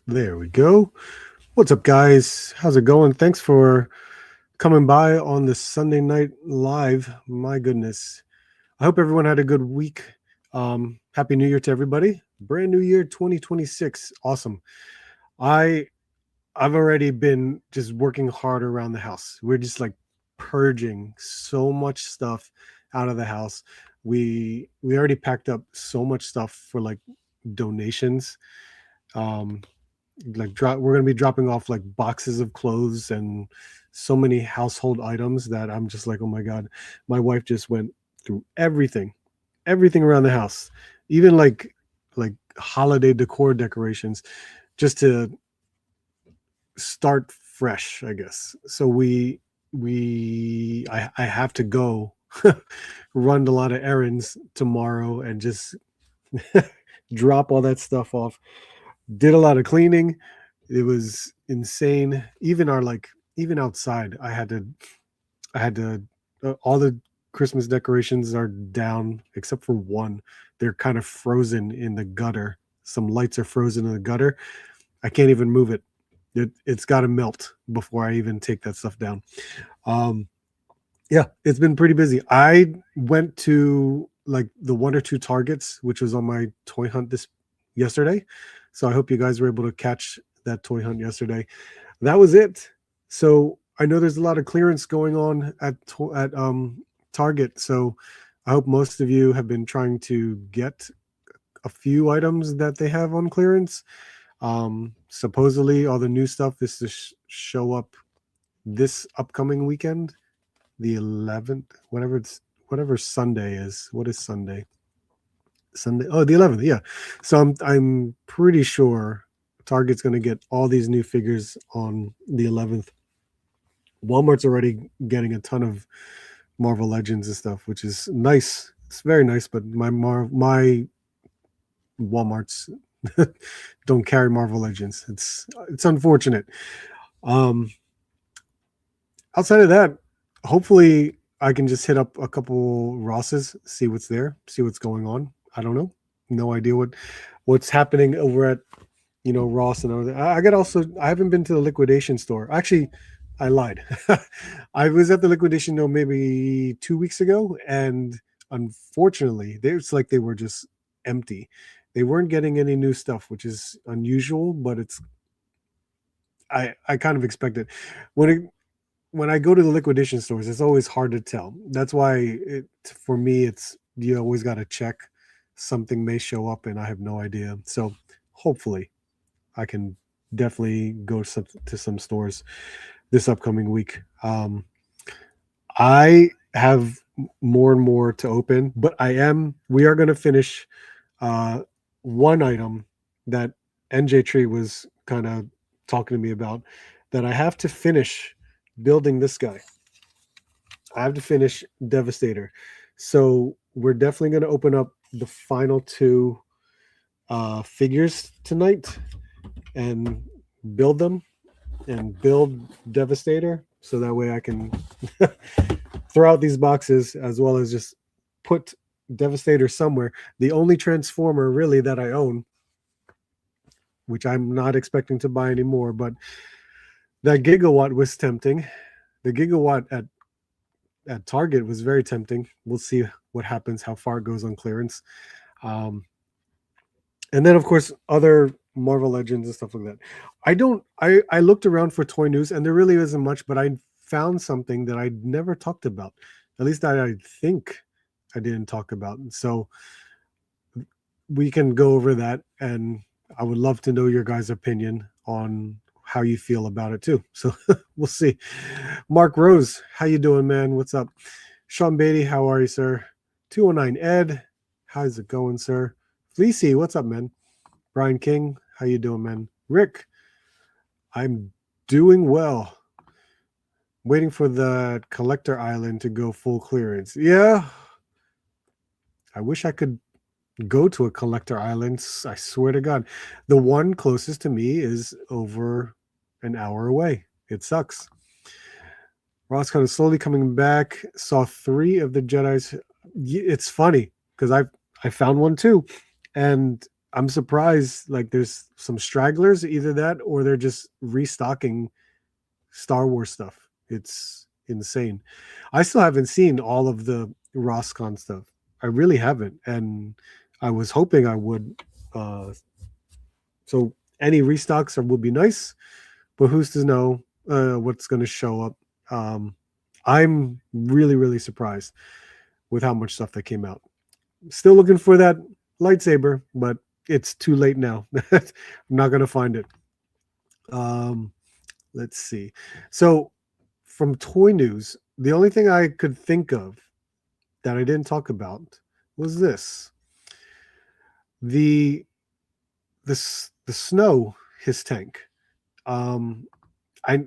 There we go. What's up, guys? How's it going? Thanks for coming by on this Sunday night live. My goodness. I hope everyone had a good week. Happy New Year to everybody. Brand new year 2026. Awesome. I I've already been just working hard around the house. We're just like purging so much stuff out of the house. We already packed up so much stuff for like donations. Um we're going to be dropping off like boxes of clothes and so many household items that I'm just like, oh my god. My wife just went through everything around the house, even like holiday decor decorations, just to start fresh, I guess. So I have to go run a lot of errands tomorrow and just drop all that stuff off. Did a lot of cleaning. It was insane. Even outside, I had to all the Christmas decorations are down except for one. They're kind of frozen in the gutter. Some lights are frozen in the gutter. I can't even move it. It's got to melt before I even take that stuff down. Um, yeah, it's been pretty busy. I went to like the one or two Targets, which was on my toy hunt this yesterday. So I hope you guys were able to catch that toy hunt yesterday. That was it. So I know there's a lot of clearance going on at Target. So I hope most of you have been trying to get a few items that they have on clearance. Supposedly, all the new stuff is to show up this upcoming weekend, the 11th, whatever Sunday is. What is Sunday? Sunday. Oh, the 11th. Yeah. So I'm pretty sure Target's going to get all these new figures on the 11th. Walmart's already getting a ton of Marvel Legends and stuff, which is nice. It's very nice, but my Walmart's don't carry Marvel Legends. It's unfortunate. Um, Outside of that, hopefully I can just hit up a couple Rosses, see what's there, see what's going on. I don't know. No idea what's happening over at Ross and other. I haven't been to the liquidation store. Actually, I lied. I was at the liquidation store maybe 2 weeks ago, and unfortunately, it's like they were just empty. They weren't getting any new stuff, which is unusual, but I kind of expect it. When it when I go to the liquidation stores, it's always hard to tell. That's why for me, it's you always got to check. Something may show up, and I have no idea. So hopefully, I can definitely go to some stores this upcoming week. I have more and more to open, but we are going to finish uh, one item that NJ Tree was kind of talking to me about that I have to finish building this guy. I have to finish Devastator. So we're definitely going to open up the final two figures tonight and build them and build Devastator. So that way I can throw out these boxes as well as just put Devastator somewhere. The only Transformer really that I own, which I'm not expecting to buy anymore, but that Gigawatt was tempting. The Gigawatt at Target was very tempting. We'll see what happens, how far it goes on clearance. Um, and then of course other Marvel Legends and stuff like that. I looked around for toy news and there really isn't much, but I found something that I never talked about. At least I think I didn't talk about. So we can go over that, and I would love to know your guys' opinion on how you feel about it too. So we'll see. Mark Rose, how you doing, man? What's up? Sean Beatty, how are you, sir? 209 Ed, how's it going, sir? Fleecy, what's up, man? Brian King, how you doing, man? Rick, I'm doing well. Waiting for the collector island to go full clearance. Yeah, I wish I could go to a collector island. I swear to God, the one closest to me is over an hour away. It sucks. Ross kind of slowly coming back. Saw three of the Jedi's. It's funny because I found one too, and I'm surprised. Like, there's some stragglers, either that or they're just restocking Star Wars stuff. It's insane. I still haven't seen all of the Roscon stuff. I really haven't, and I was hoping I would. So any restocks will be nice, but who's to know what's going to show up? Um, I'm really, really surprised with how much stuff that came out. Still looking for that lightsaber, but it's too late now. I'm not going to find it. Um, let's see. So, from toy news, the only thing I could think of that I didn't talk about was this: the the snow his tank. Um,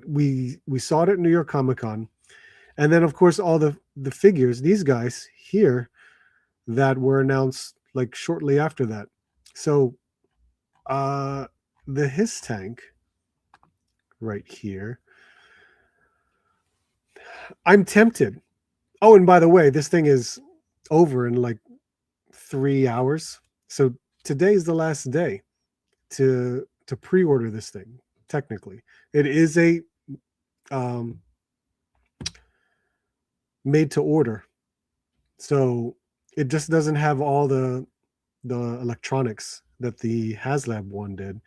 we saw it at New York Comic Con, and then of course all the figures. These guys here that were announced like shortly after that. So, the his tank right here. I'm tempted. Oh, and by the way, this thing is over in like 3 hours. So today's the last day to pre-order this thing. Technically, it is a um, made to order, so it just doesn't have all the electronics that the HasLab one did.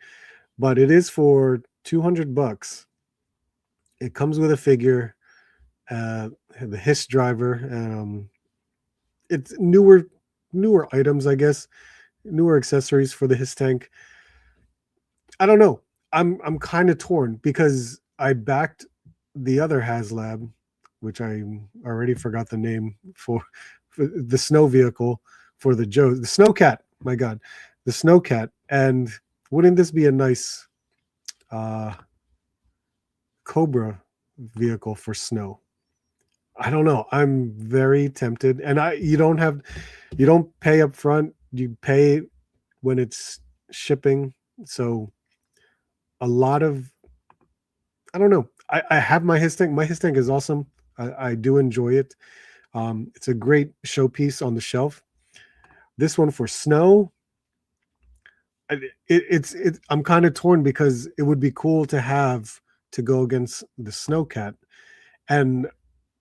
But it is for $200. It comes with a figure, the HISS driver. It's newer items, I guess, newer accessories for the HISS tank. I don't know. I'm kind of torn because I backed the other HasLab, which I already forgot the name for the snow vehicle for the Snowcat. My God, the Snowcat. And wouldn't this be a nice uh, Cobra vehicle for snow? I don't know. I'm very tempted, and you don't pay up front. You pay when it's shipping. So a lot of I don't know. I have my his tank. My his tank is awesome. I do enjoy it. It's a great showpiece on the shelf. This one for snow, I'm kind of torn because it would be cool to have to go against the Snowcat, and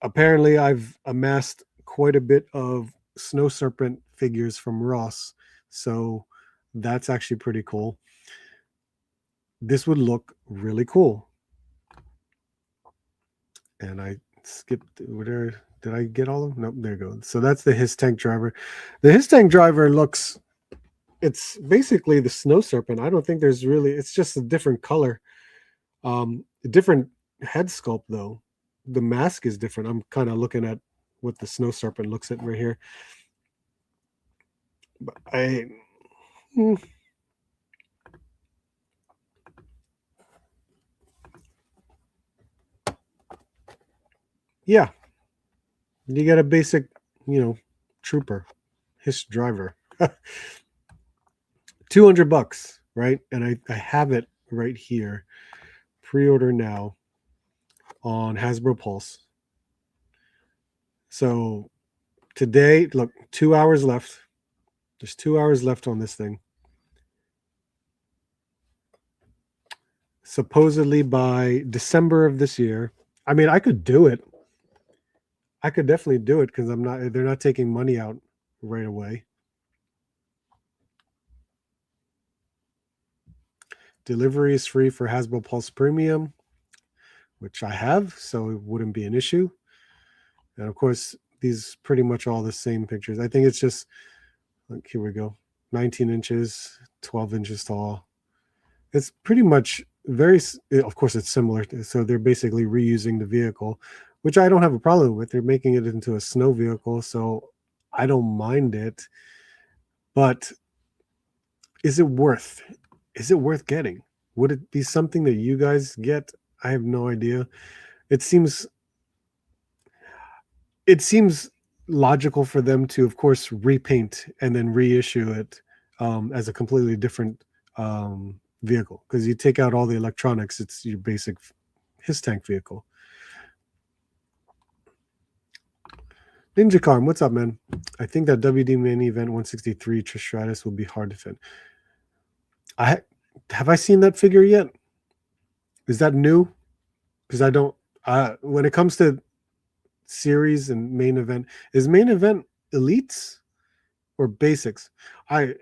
apparently I've amassed quite a bit of Snow Serpent figures from Ross, so that's actually pretty cool. This would look really cool. And I skipped where did I get all of them? Nope, there you go. So that's the his tank driver. The his tank driver looks it's basically the snow serpent. I don't think there's really it's just a different color. A different head sculpt though. The mask is different. I'm kind of looking at what the snow serpent looks at right here. But hmm, yeah, you get a basic, trooper, his driver. $200, right? And I have it right here. Pre-order now on Hasbro Pulse. So today, look, 2 hours left. There's 2 hours left on this thing. Supposedly by December of this year. I mean, I could do it. I could definitely do it because they're not taking money out right away. Delivery is free for Hasbro Pulse Premium, which I have, so it wouldn't be an issue. And of course, these pretty much all the same pictures. I think it's just, like, here we go, 19 inches, 12 inches tall. It's pretty much of course, it's similar. So they're basically reusing the vehicle, which I don't have a problem with. They're making it into a snow vehicle, so I don't mind it. But is it worth? Is it worth getting? Would it be something that you guys get? I have no idea. It seems it seems logical for them to, of course, repaint and then reissue it as a completely different vehicle because you take out all the electronics. It's your basic his tank vehicle. Ninja Carm, what's up, man? I think that WD main event 163 Trish Stratus will be hard to fit. I have I seen that figure yet? Is that new? Because I don't. When it comes to series and main event, is main event elites or basics? I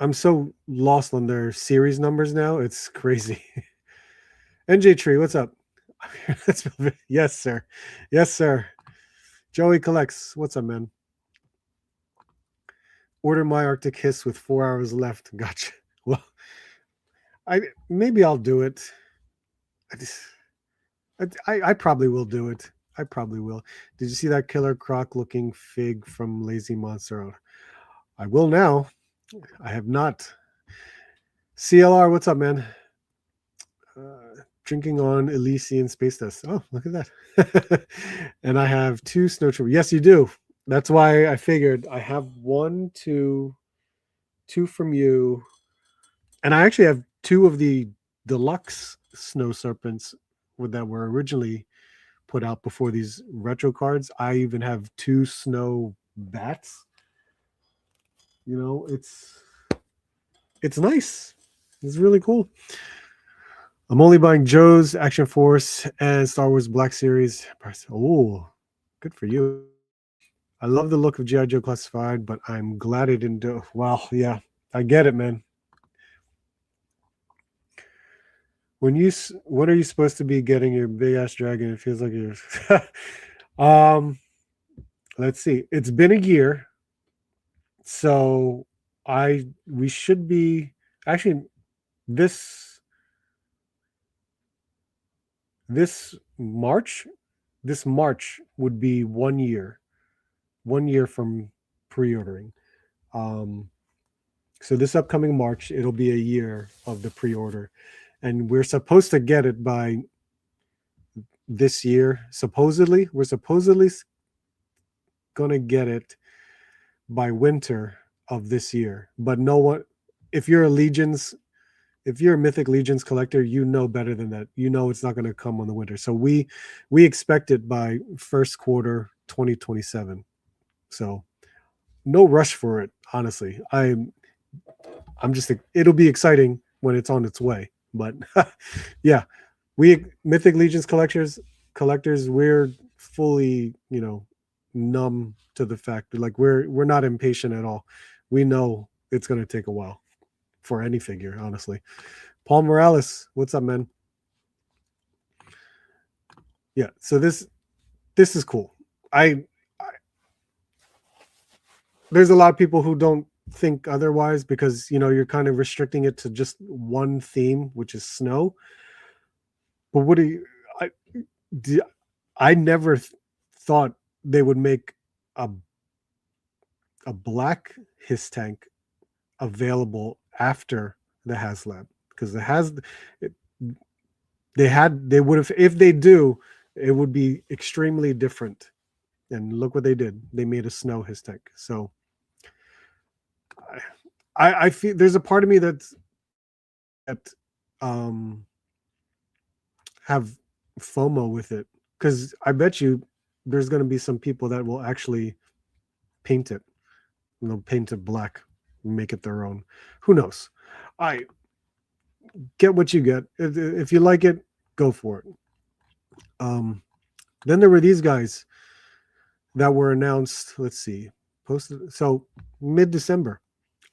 I'm so lost on their series numbers now. It's crazy. NJ Tree, what's up? Yes, sir. Yes, sir. Joey collects. What's up, man? Order my Arctic Hiss with 4 hours left. Gotcha. Well, I maybe I'll do it. I just, I probably will do it. I probably will. Did you see that Killer Croc looking fig from Lazy Monster? I will now. I have not. CLR, what's up, man? Drinking on Elysian Space Dust. Oh, look at that. And I have 2 Snow Troopers. Yes, you do. That's why I figured I have 1, 2, 2 from you. And I actually have 2 of the deluxe Snow Serpents that were originally put out before these retro cards. I even have 2 Snow Bats. You know, it's nice. It's really cool. I'm only buying Joe's Action Force and Star Wars Black Series. Oh, good for you. I love the look of G.I. Joe Classified, but I'm glad it didn't do. Well, yeah, I get it, man. What are you supposed to be getting your big ass dragon? It feels like you're. Let's see. It's been a year, so we should be actually this this March. This March would be 1 year from pre-ordering. So this upcoming March, it'll be a year of the pre-order, and we're supposed to get it by this year. We're supposedly gonna get it by winter of this year. But no one, if you're a Mythic Legions collector, you know better than that. You know it's not going to come on the winter. So we expect it by first quarter 2027. So no rush for it, honestly. I'm just it'll be exciting when it's on its way. But yeah, we Mythic Legions collectors, we're fully, numb to the fact that, like, we're not impatient at all. We know it's going to take a while for any figure, honestly. Paul Morales, what's up, man? Yeah, so this is cool. There's a lot of people who don't think otherwise because you're kind of restricting it to just one theme, which is snow. But what do you? I never thought they would make a black Hiss tank available after the HasLab, because they would have, if they do, it would be extremely different. And look what they did. They made a snow Hiss tank. So I feel there's a part of me that have FOMO with it, because I bet you there's going to be some people that will actually paint it. They'll paint it black, make it their own. Who knows? I get what you get. If you like it, go for it. Then there were these guys that were announced. Let's see, posted. So mid-December.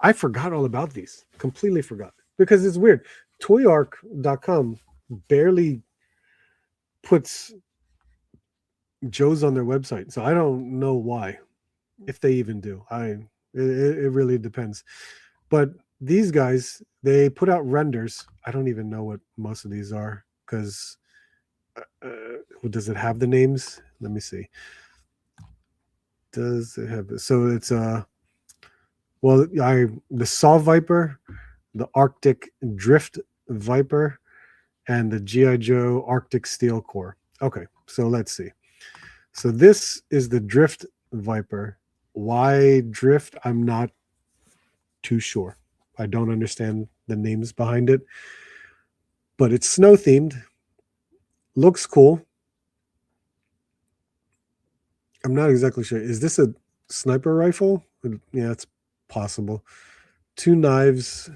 I forgot all about these. Completely forgot, because it's weird. Toyark.com barely puts Joe's on their website, so I don't know why, if they even do. It really depends. But these guys, they put out renders. I don't even know what most of these are, because does it have the names? Let me see. Does it have this? So it's the Saw Viper, the Arctic Drift Viper, and the G.I. Joe Arctic Steel Core. Okay, so let's see. So this is the Drift Viper. Why Drift? I'm not too sure. I don't understand the names behind it, but it's snow themed. Looks cool. I'm not exactly sure. Is this a sniper rifle? Yeah, it's possible. 2 knives.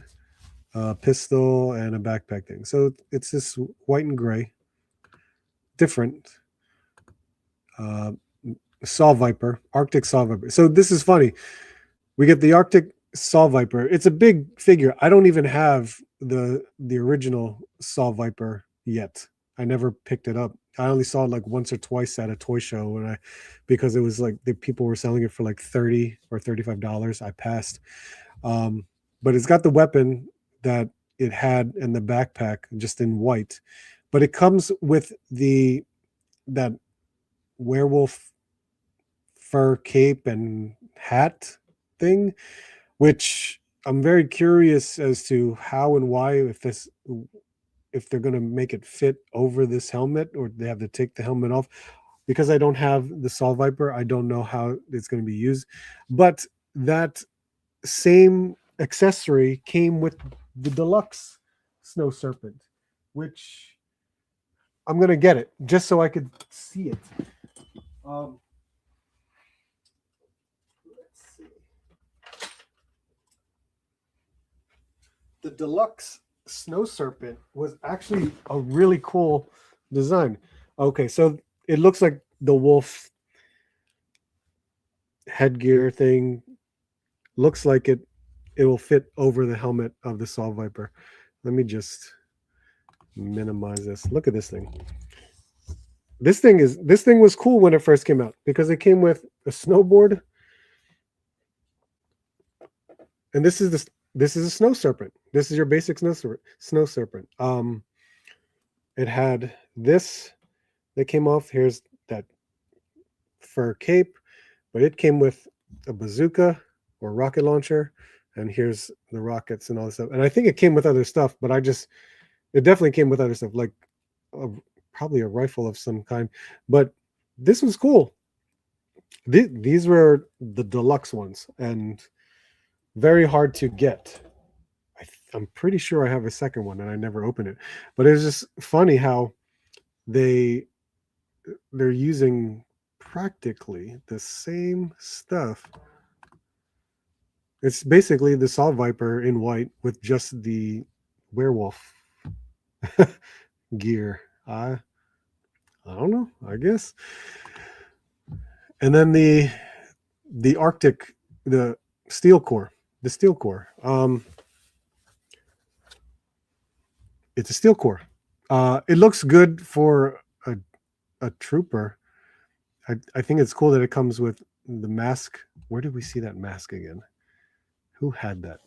pistol, and a backpack thing. So it's this white and gray, different uh, Saw Viper, Arctic Saw Viper. So this is funny. We get the Arctic Saw Viper. It's a big figure. I don't even have the original Saw Viper yet. I never picked it up. I only saw it like once or twice at a toy show when because it was like the people were selling it for like $30 or $35. I passed. Um, but it's got the weapon that it had in the backpack just in white. But it comes with that werewolf fur cape and hat thing, which I'm very curious as to how and why, if they're going to make it fit over this helmet or they have to take the helmet off. Because I don't have the Saw Viper, I don't know how it's going to be used. But that same accessory came with the deluxe Snow Serpent, which I'm going to get it just so I could see it. Let's see. The deluxe Snow Serpent was actually a really cool design. Okay, so it looks like the wolf headgear thing. Looks like it will fit over the helmet of the Saw Viper. Let me just minimize this. Look at this thing. This thing was cool when it first came out because it came with a snowboard, and this is a Snow Serpent. This is your basic Snow Serpent. It had this that came off. Here's that fur cape, but it came with a bazooka or rocket launcher, and here's the rockets and all this stuff. And I think it came with other stuff, but it definitely came with other stuff, like probably a rifle of some kind. But this was cool. These were the deluxe ones, and very hard to get. I'm pretty sure I have a second one, and I never opened it. But it's just funny how they're using practically the same stuff. It's basically the Saw Viper in white with just the werewolf gear. I don't know, I guess. And then the Arctic, the steel core. It's a steel core. It looks good for a trooper. I think it's cool that it comes with the mask. Where did we see that mask again? Who had that?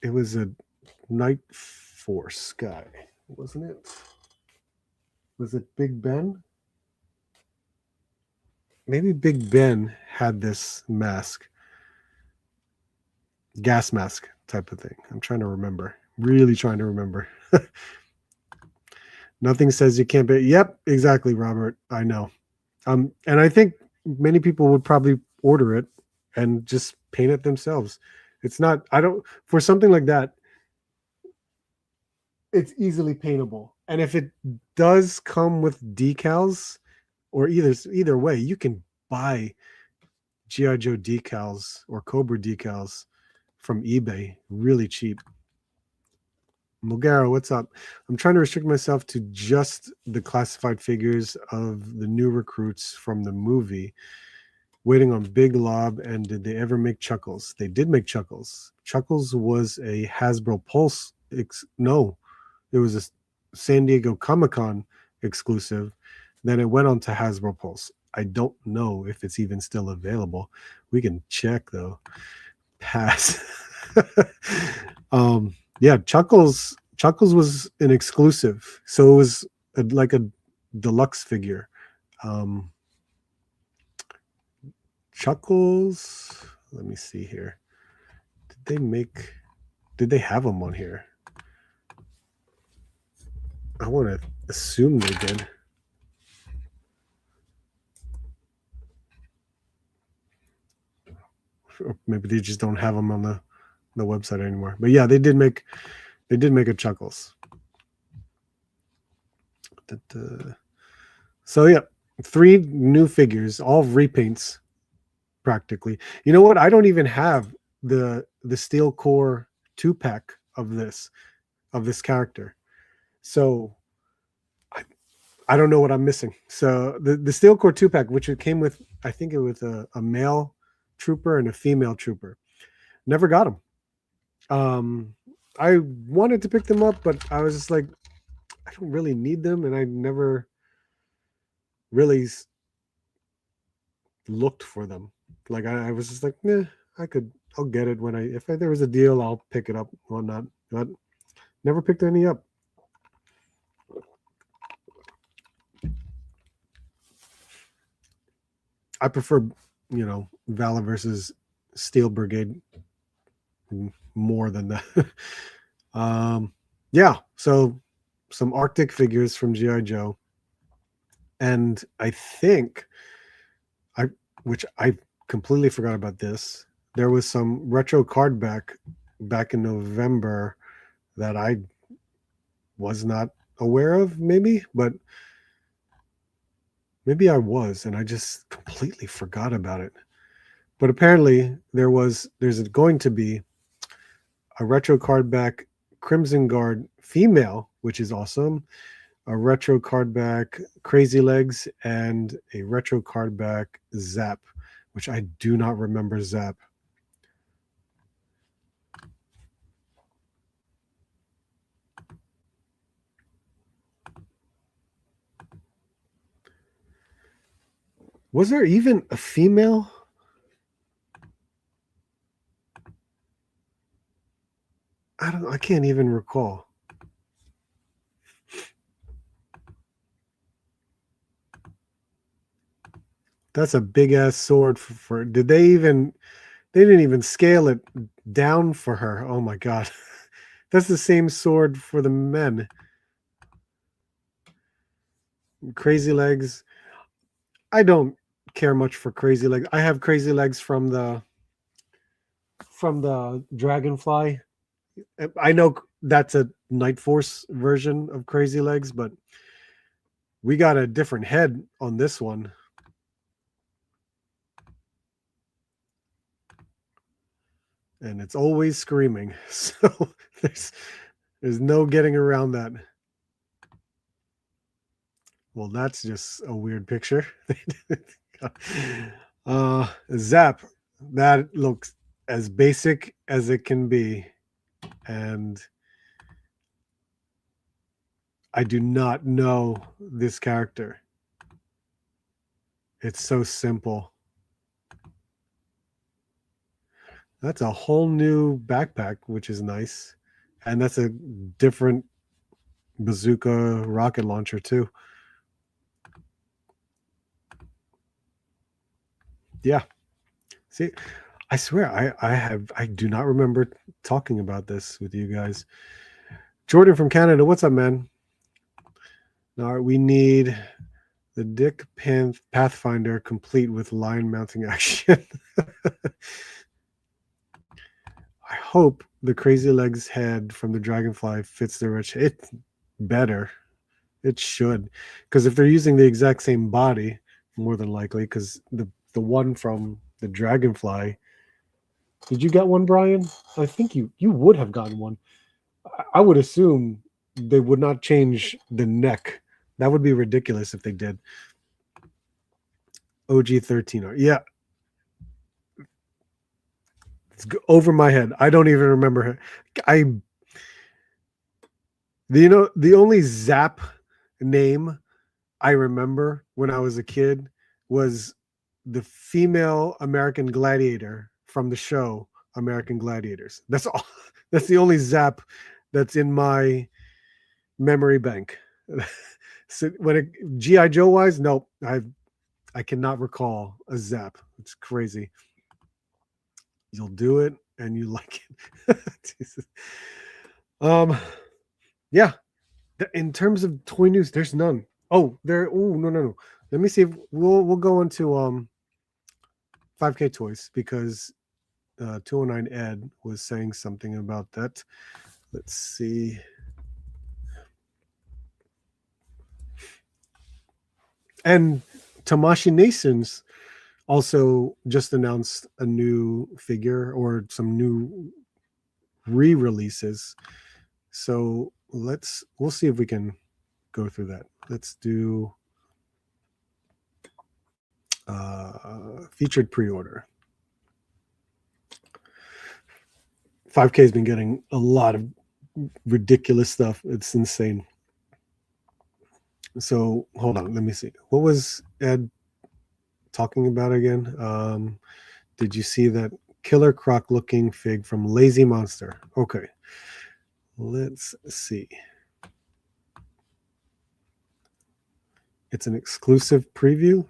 It was a Night Force guy, wasn't it? Was it Big Ben? Maybe Big Ben had this mask. Gas mask type of thing. I'm trying to remember. Really trying to remember. Nothing says you can't be. Yep, exactly, Robert. I know. And I think many people would probably order it and just paint it themselves. It's not, for something like that, it's easily paintable. And if it does come with decals, or either way, you can buy G.I. Joe decals or Cobra decals from eBay really cheap. Mulgaro, what's up? I'm trying to restrict myself to just the classified figures of the new recruits from the movie. Waiting on Big Lob, and did they ever make Chuckles? They did make Chuckles. Chuckles was a Hasbro Pulse. No, it was a San Diego Comic-Con exclusive. Then it went on to Hasbro Pulse. I don't know if it's even still available. We can check though. Pass. Yeah, Chuckles was an exclusive, so it was like a deluxe figure. Chuckles, let me see here. Did they have them on here? I want to assume they did. Or maybe they just don't have them on the website anymore. But yeah, they did make a Chuckles. So yeah, 3 new figures, all repaints practically. You know what? I don't even have the the Steel Core 2-pack of this character. So I don't know what I'm missing. So the Steel Core 2-pack, which it came with, I think it was a male trooper and a female trooper. Never got them. I wanted to pick them up, but I was just like, I don't really need them, and I never really looked for them. Like I was just like, nah, I'll get it when if there was a deal, I'll pick it up, whatnot. But never picked any up. I prefer, Valor versus Steel Brigade more than that. Yeah, so some Arctic figures from G.I. Joe. And I think which I completely forgot about this. There was some retro card back in November that I was not aware of, maybe, but maybe I was, and I just completely forgot about it. But apparently there's going to be a retro card back Crimson Guard female, which is awesome, a retro card back Crazy Legs, and a retro card back Zap, which I do not remember Zap. Was there even a female? I can't even recall. That's a big ass sword for did they didn't even scale it down for her. Oh my god. That's the same sword for the men. Crazy Legs. I don't care much for Crazy Legs. I have Crazy Legs from the Dragonfly. I know that's a Night Force version of Crazy Legs, but we got a different head on this one. And it's always screaming. So there's no getting around that. Well, that's just a weird picture. Zap, that looks as basic as it can be. And I do not know this character. It's so simple. That's a whole new backpack, which is nice. And that's a different bazooka rocket launcher too. Yeah. See, I swear I do not remember talking about this with you guys. Jordan from Canada, what's up, man? Now we need the Dick Pathfinder complete with line mounting action. I hope the Crazy Legs head from the Dragonfly fits the rich. It better. It should, because if they're using the exact same body, more than likely, because the one from the Dragonfly. Did you get one, Brian? I think you would have gotten one. I would assume they would not change the neck. That would be ridiculous if they did. OG 13R. Yeah. It's over my head. I don't even remember her. The only Zap name I remember when I was a kid was the female American Gladiator from the show American Gladiators. That's all. That's the only Zap that's in my memory bank. So when GI Joe wise, nope, I cannot recall a Zap. It's crazy. You'll do it and you like it. Yeah. In terms of toy news, there's none. Oh, there. Oh, no. Let me see if we'll go into 5K toys, because 209 Ed was saying something about that. Let's see. And Tamashi Nason's also just announced a new figure or some new re-releases. So we'll see if we can go through that. Let's do featured pre-order. 5K has been getting a lot of ridiculous stuff. It's insane. So hold on, let me see. What was Ed talking about again? Did you see that Killer Croc looking fig from Lazy Monster? Okay. Let's see. It's an exclusive preview.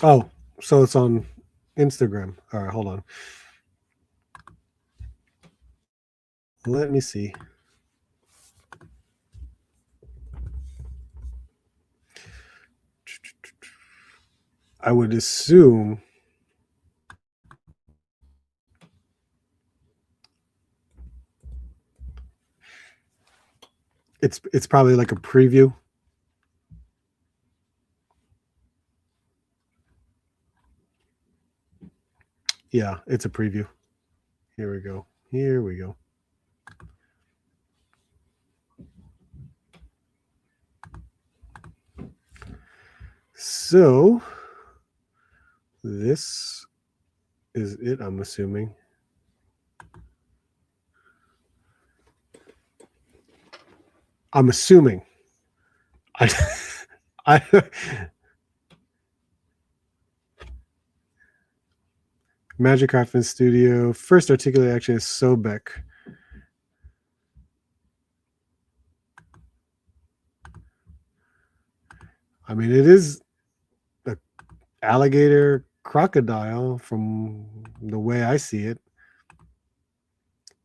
Oh, so it's on Instagram. All right, hold on. Let me see. I would assume it's probably like a preview. Yeah, it's a preview. Here we go. Here we go. So this is it, I'm assuming. I'm assuming. I Magic Craftsman Studio. First articulated action is Sobek. I mean, it is a alligator crocodile from the way I see it.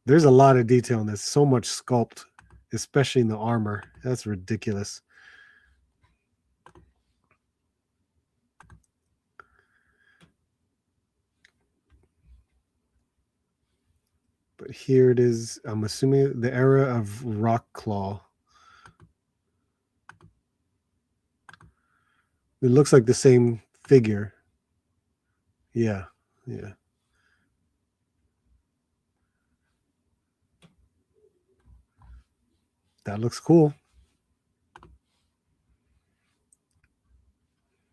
There's a lot of detail in this. So much sculpt, especially in the armor. That's ridiculous. But here it is. I'm assuming the era of Rock Claw. It looks like the same figure. Yeah, yeah. That looks cool.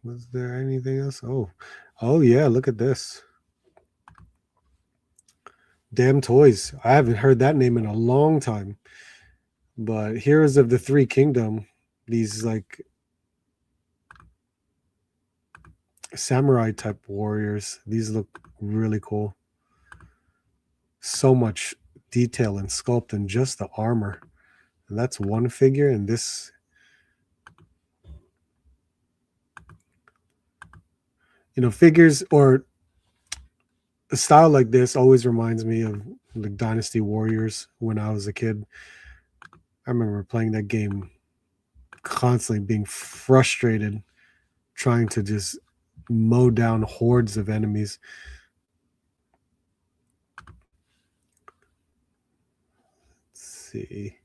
Was there anything else? Oh yeah, look at this. Damn Toys. I haven't heard that name in a long time. But Heroes of the Three Kingdom, these like samurai type warriors, these look really cool. So much detail and sculpt in just the armor. And that's one figure, and this, figures or a style like this always reminds me of like Dynasty Warriors when I was a kid. I remember playing that game constantly, being frustrated trying to just mow down hordes of enemies. Let's see.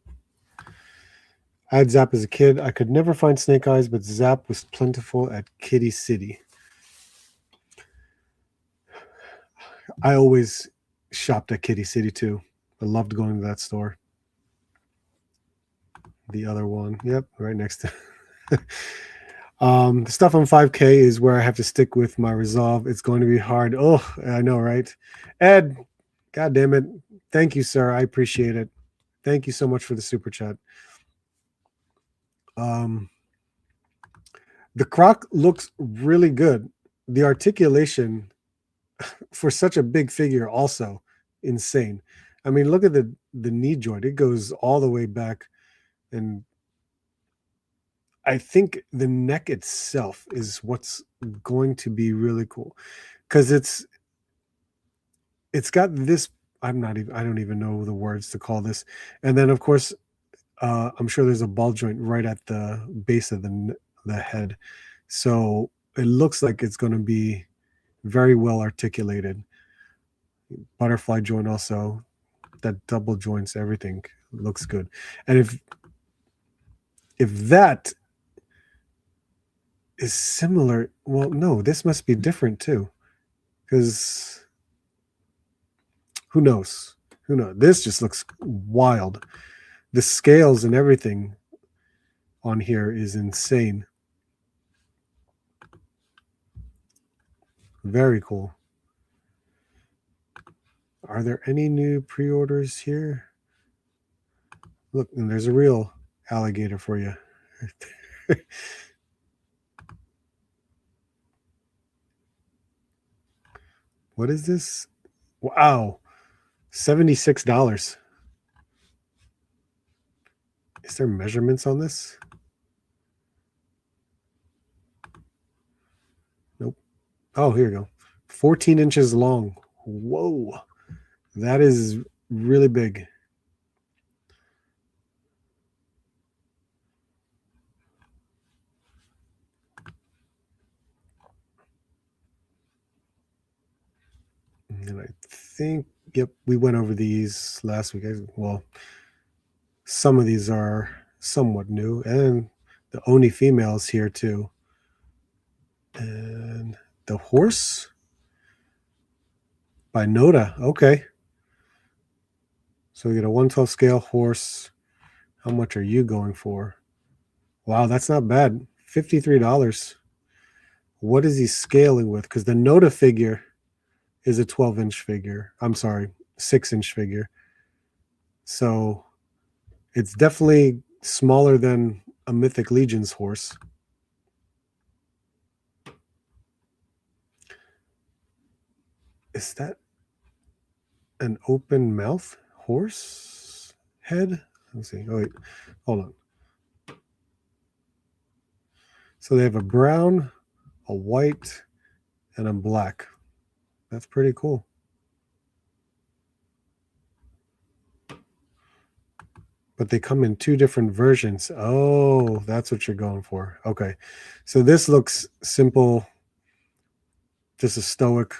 I had Zap as a kid. I could never find Snake Eyes, but Zap was plentiful at Kitty City. I always shopped at Kitty City too. I loved going to that store. The other one, yep, right next to. The stuff on 5K is where I have to stick with my resolve. It's going to be hard. Oh, I know, right? Ed, God damn it. Thank you, sir. I appreciate it. Thank you so much for the super chat. The croc looks really good. The articulation for such a big figure also insane. I mean, look at the knee joint. It goes all the way back, and I think the neck itself is what's going to be really cool because it's got this. I don't even know the words to call this. And then of course, I'm sure there's a ball joint right at the base of the head, so it looks like it's going to be very well articulated. Butterfly joint also, that double joints, everything looks good. And if If that is similar, well, no, this must be different too, because who knows? Who knows? This just looks wild. The scales and everything on here is insane. Very cool. Are there any new pre-orders here? Look, and there's a real alligator for you. What is this? Wow, $76. Is there measurements on this? Nope. Oh, here you go. 14 inches long. Whoa, that is really big. And I think, yep, we went over these last week. Well, some of these are somewhat new, and the Oni females here too. And the horse by Noda. Okay. So we get a 112 scale horse. How much are you going for? Wow, that's not bad. $53. What is he scaling with? Because the Noda figure is a 12-inch figure. I'm sorry, 6-inch figure. So it's definitely smaller than a Mythic Legion's horse. Is that an open mouth horse head? Let's see. Oh, wait. Hold on. So they have a brown, a white, and a black. That's pretty cool. But they come in two different versions. Oh, that's what you're going for. Okay. So this looks simple, just a stoic.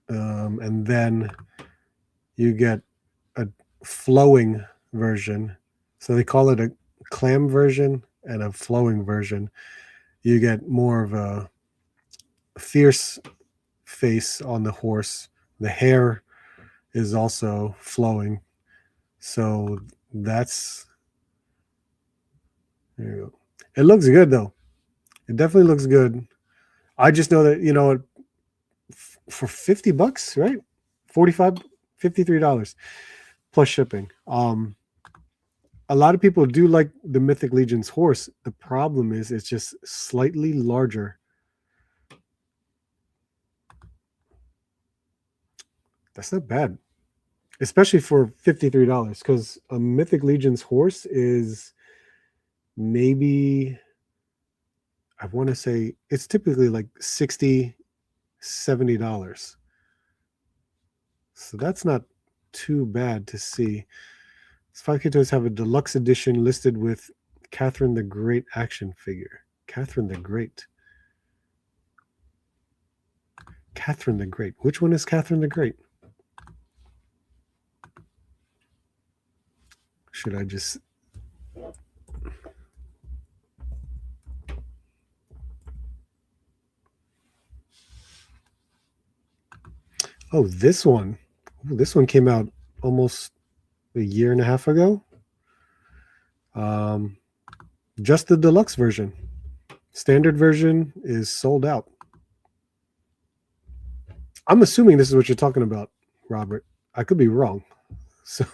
And then you get a flowing version. So they call it a clam version and a flowing version. You get more of a fierce face on the horse. The hair is also flowing. So that's, there you go. It looks good though. It definitely looks good. I just know that, for $50, right? 45, $53 plus shipping. A lot of people do like the Mythic Legion's horse. The problem is it's just slightly larger. That's not bad, especially for $53, because a Mythic Legion's horse is maybe, I want to say it's typically like $60, $70. So that's not too bad to see. Spike Toys have a deluxe edition listed with Catherine the Great action figure. Catherine the Great. Catherine the Great. Which one is Catherine the Great? Should I just... Oh, this one. Ooh, this one came out almost a year and a half ago. Just the deluxe version. Standard version is sold out. I'm assuming this is what you're talking about, Robert. I could be wrong. So,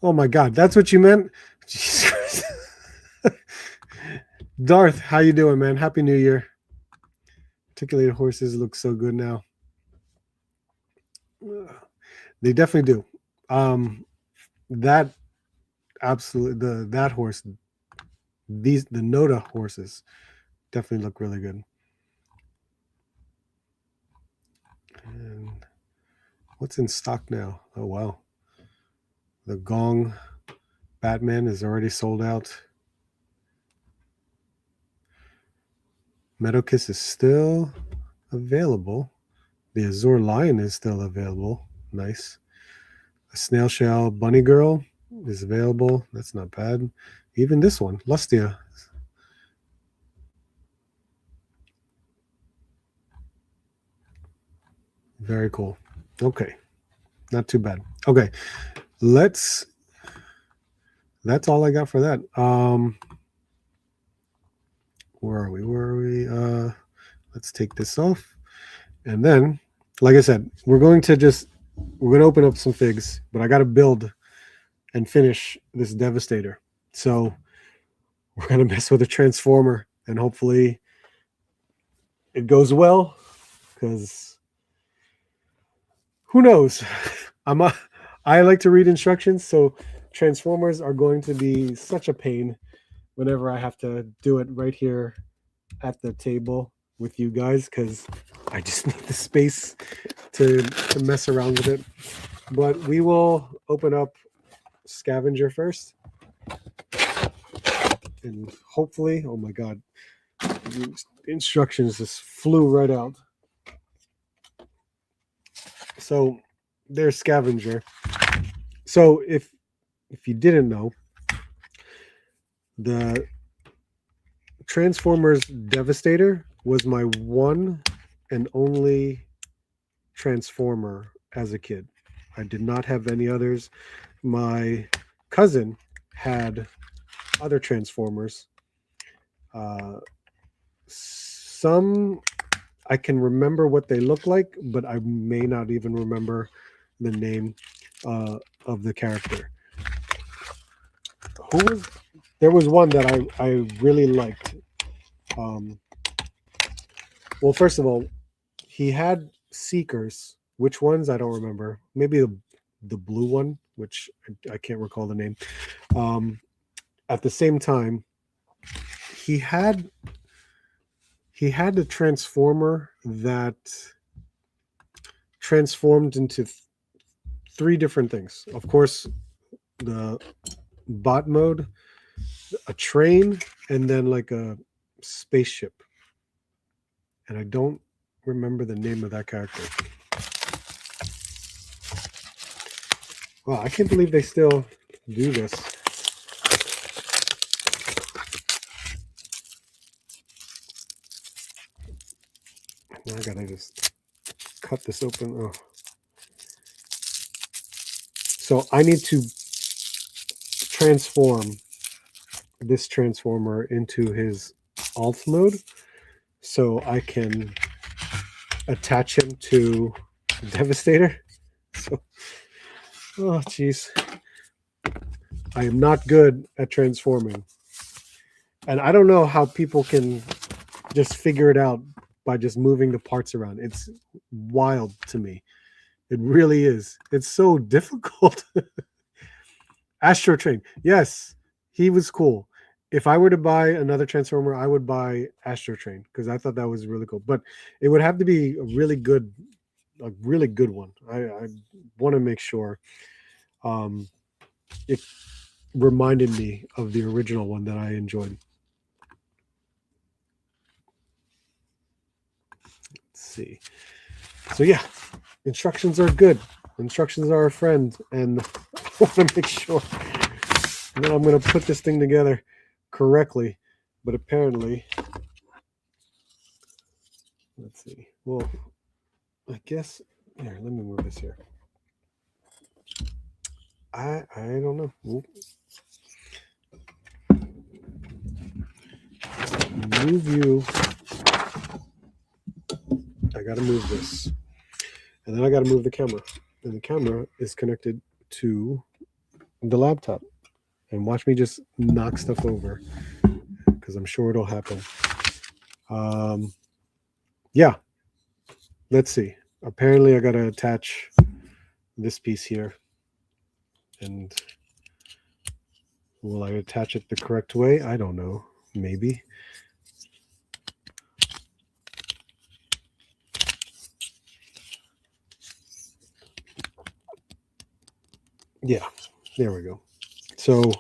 oh my God, that's what you meant? Jesus. Darth, how you doing, man? Happy New Year. Articulated horses look so good now. They definitely do. That absolutely, that horse, the Noda horses definitely look really good. And what's in stock now? Oh wow, the Gong Batman is already sold out. Meadowkiss is still available. The Azure Lion is still available. Nice. A Snail Shell Bunny Girl is available. That's not bad. Even this one, Lustia. Very cool. Okay. Not too bad. Okay. That's all I got for that. Where are we? Let's take this off. And then, like I said, we're going to open up some figs, but I got to build and finish this Devastator. So we're going to mess with a Transformer, and hopefully it goes well, because who knows? I like to read instructions, so Transformers are going to be such a pain whenever I have to do it right here at the table with you guys, because I just need the space to mess around with it. But we will open up Scavenger first, and hopefully, oh my god, the instructions just flew right out. So there's Scavenger. So if you didn't know, the Transformers Devastator was my one and only Transformer as a kid. I did not have any others. My cousin had other Transformers. Some I can remember what they look like, but I may not even remember the name of the character. There was one that I really liked. Well, first of all, he had Seekers. Which ones? I don't remember. Maybe the blue one, which I can't recall the name. At the same time, he had a Transformer that transformed into three different things. Of course, the bot mode, a train, and then like a spaceship. And I don't remember the name of that character. Wow, I can't believe they still do this. Now I gotta just cut this open. Oh. So I need to transform this Transformer into his alt mode so I can attach him to Devastator. So, oh jeez, I am not good at transforming, and I don't know how people can just figure it out by just moving the parts around. It's wild to me. It really is. It's so difficult. Astro Train, yes, he was cool. If I were to buy another Transformer, I would buy Astro Train because I thought that was really cool. But it would have to be a really good one. I want to make sure it reminded me of the original one that I enjoyed. Let's see. So yeah, instructions are good. Instructions are a friend, and I want to make sure that I'm going to put this thing together correctly. But apparently, let's see. Well, I guess here. Let me move this here. I don't know. Oop. Move you. I got to move this, and then I got to move the camera, and the camera is connected to the laptop. And watch me just knock stuff over, because I'm sure it'll happen. Yeah. Let's see. Apparently, I got to attach this piece here. And will I attach it the correct way? I don't know. Maybe. Yeah. There we go. So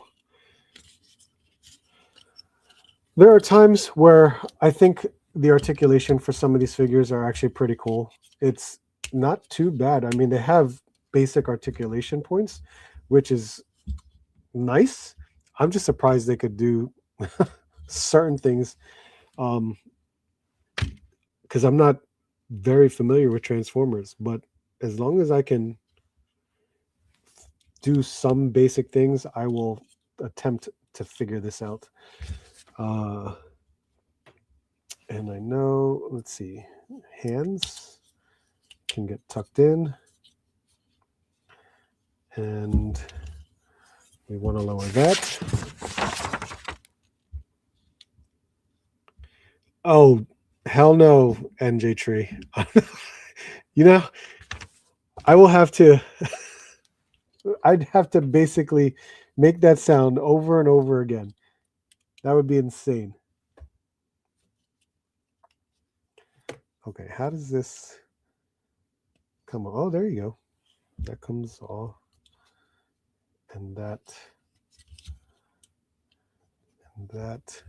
there are times where I think the articulation for some of these figures are actually pretty cool. It's not too bad. I mean, they have basic articulation points, which is nice. I'm just surprised they could do certain things, because I'm not very familiar with Transformers, but as long as I can do some basic things, I will attempt to figure this out. And I know, let's see, hands can get tucked in, and we want to lower that. Oh, hell no, NJ Tree. You know, I will have to, I'd have to basically make that sound over and over again. That would be insane. Okay, how does this come on? Oh, there you go. That comes off. And that. And that.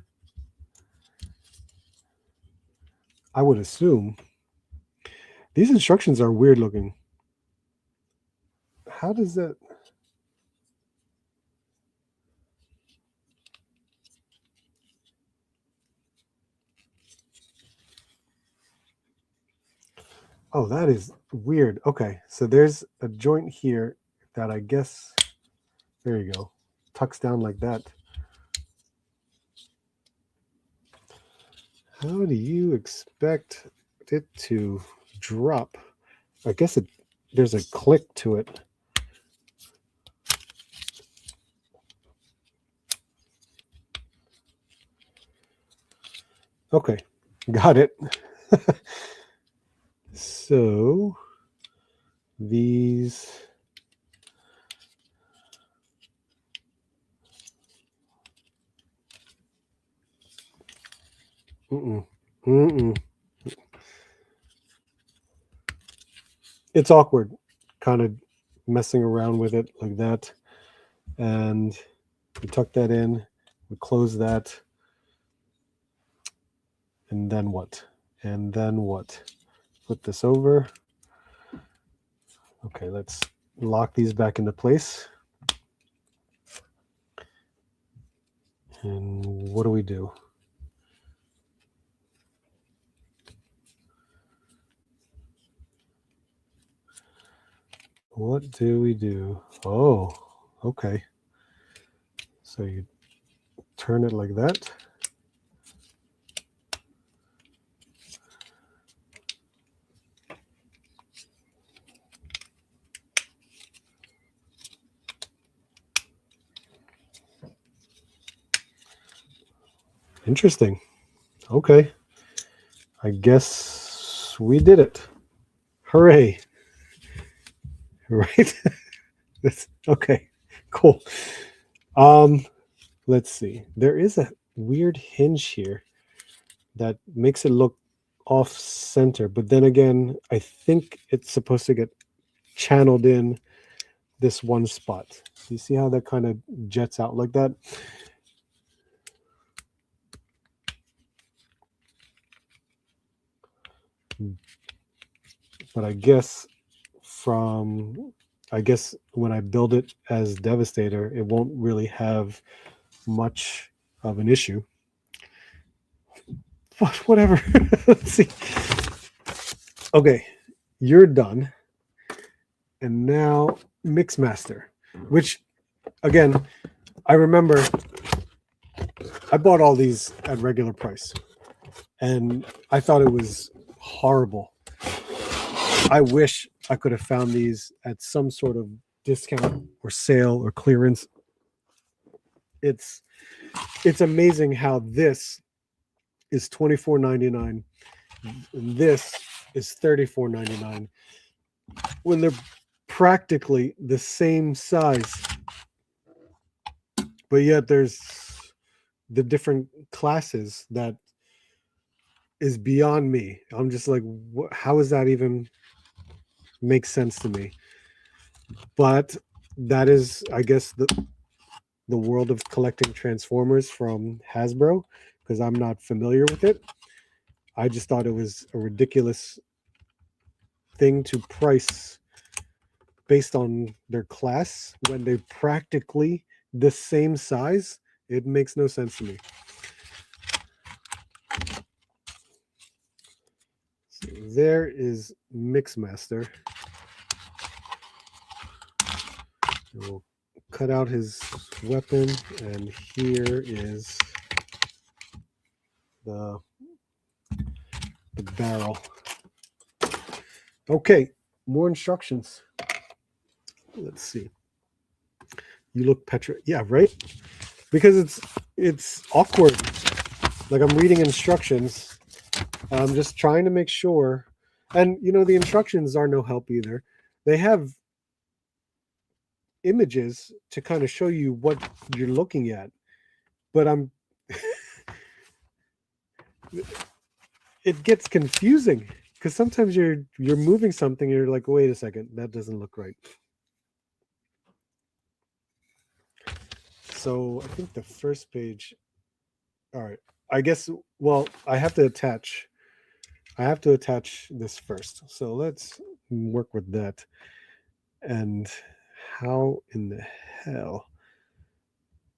I would assume. These instructions are weird looking. How does that? Oh, that is weird. Okay, so there's a joint here that I guess, there you go, tucks down like that. How do you expect it to drop? I guess there's a click to it. Okay, got it. So these, it's awkward, kind of messing around with it like that. And we tuck that in, we close that. And then what? And then what? Flip this over. Okay, let's lock these back into place. And what do we do? What do we do? Oh, okay. So you turn it like that. Interesting. Okay. I guess we did it. Hooray. Right? Okay, cool. Let's see. There is a weird hinge here that makes it look off center, but then again, I think it's supposed to get channeled in this one spot. You see how that kind of jets out like that? But I guess when I build it as Devastator, it won't really have much of an issue. But whatever. Let's see. Okay, you're done. And now Mixmaster, which again, I remember I bought all these at regular price and I thought it was horrible. I wish I could have found these at some sort of discount or sale or clearance. It's amazing how this is $24.99 and this is $34.99 when they're practically the same size, but yet there's the different classes that is beyond me. I'm just like, how does that even make sense to me? But that is, I guess, the world of collecting Transformers from Hasbro, because I'm not familiar with it. I just thought it was a ridiculous thing to price based on their class when they're practically the same size. It makes no sense to me. So there is Mixmaster. We'll cut out his weapon, and here is the barrel. Okay, more instructions. Let's see. You look yeah, right? Because it's awkward. Like I'm reading instructions. I'm just trying to make sure. And you know, the instructions are no help either. They have images to kind of show you what you're looking at. But it gets confusing because sometimes you're moving something and you're like, wait a second, that doesn't look right. So I think the first page. All right. I guess, well, I have to attach this first. So let's work with that. And how in the hell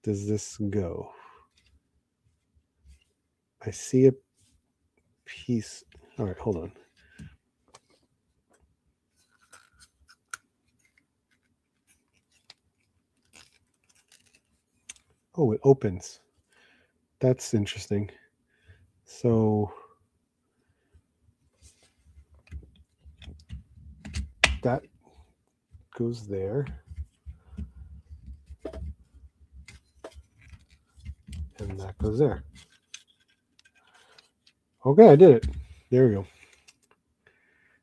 does this go? I see a piece. All right, hold on. Oh, it opens. That's interesting. So that goes there. And that goes there. Okay, I did it. There we go.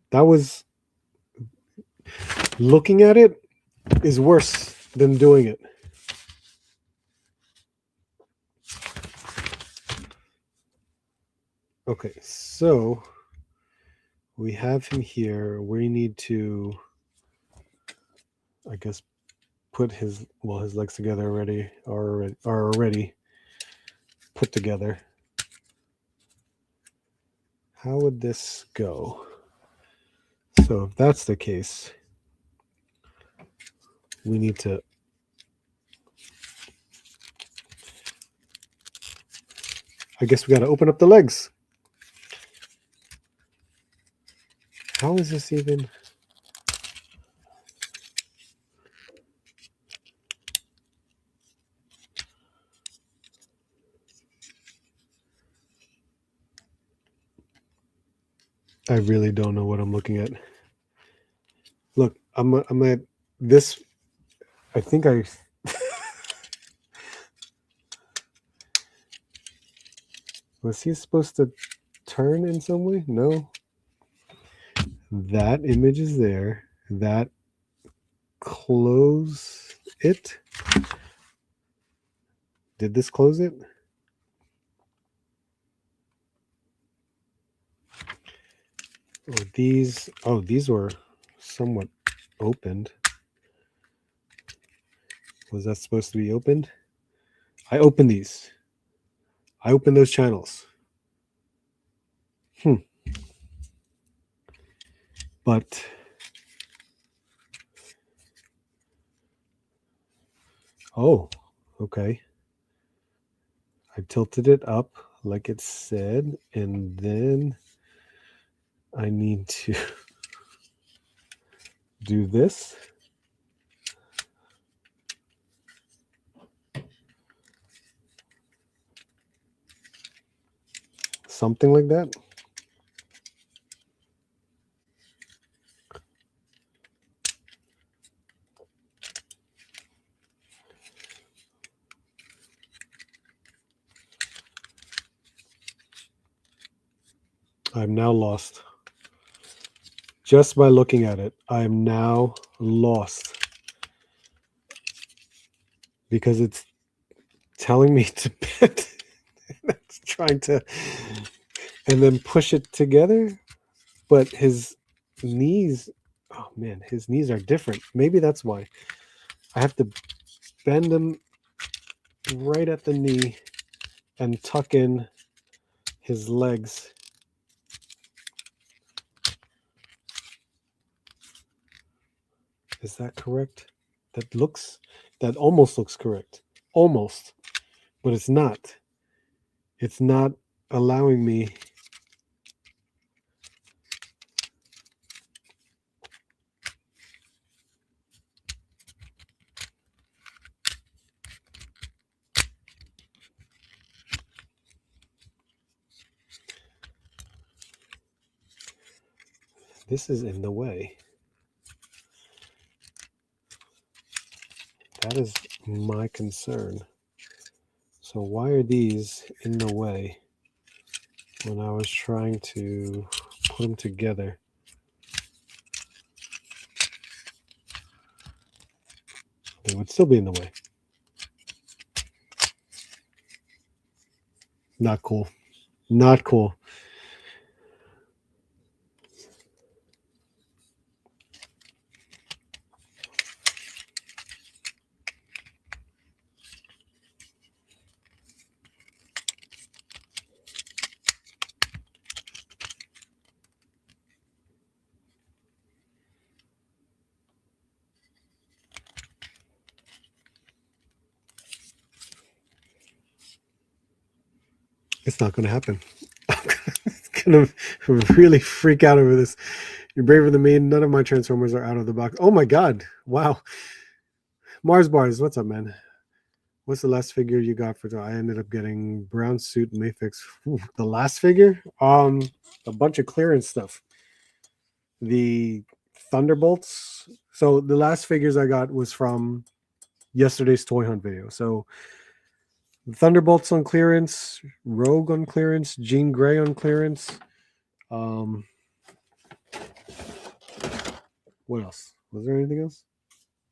That was, looking at it is worse than doing it. Okay, so we have him here. We need to, I guess, put his legs together already, are already put together. How would this go? So if that's the case, we need to I guess we got to open up the legs. How is this even? I really don't know what I'm looking at. Look, I'm at this. I think I. Was he supposed to turn in some way? No. That image is there. That close it. Did this close it? These were somewhat opened. Was that supposed to be opened? I opened these. I opened those channels. But oh, okay. I tilted it up like it said, and then I need to do this. Something like that. I'm now lost. Just by looking at it, I'm now lost. Because it's telling me to bend. It's trying to, and then push it together. But his knees, oh man, his knees are different. Maybe that's why. I have to bend them right at the knee and tuck in his legs. Is that correct? That almost looks correct. Almost. But it's not. It's not allowing me. This is in the way. That is my concern. So why are these in the way when I was trying to put them together? They would still be in the way. Not cool. Not cool. It's not going to happen. It's going to really freak out over this. You're braver than me. None of my Transformers are out of the box. Oh my God. Wow. Mars Bars, what's up, man? What's the last figure you got for? I ended up getting Brown Suit Mayfix. Ooh, the last figure? A bunch of clearance stuff. The Thunderbolts. So the last figures I got was from yesterday's Toy Hunt video. So Thunderbolts on clearance, Rogue on clearance, Jean Grey on clearance. What else? Was there anything else?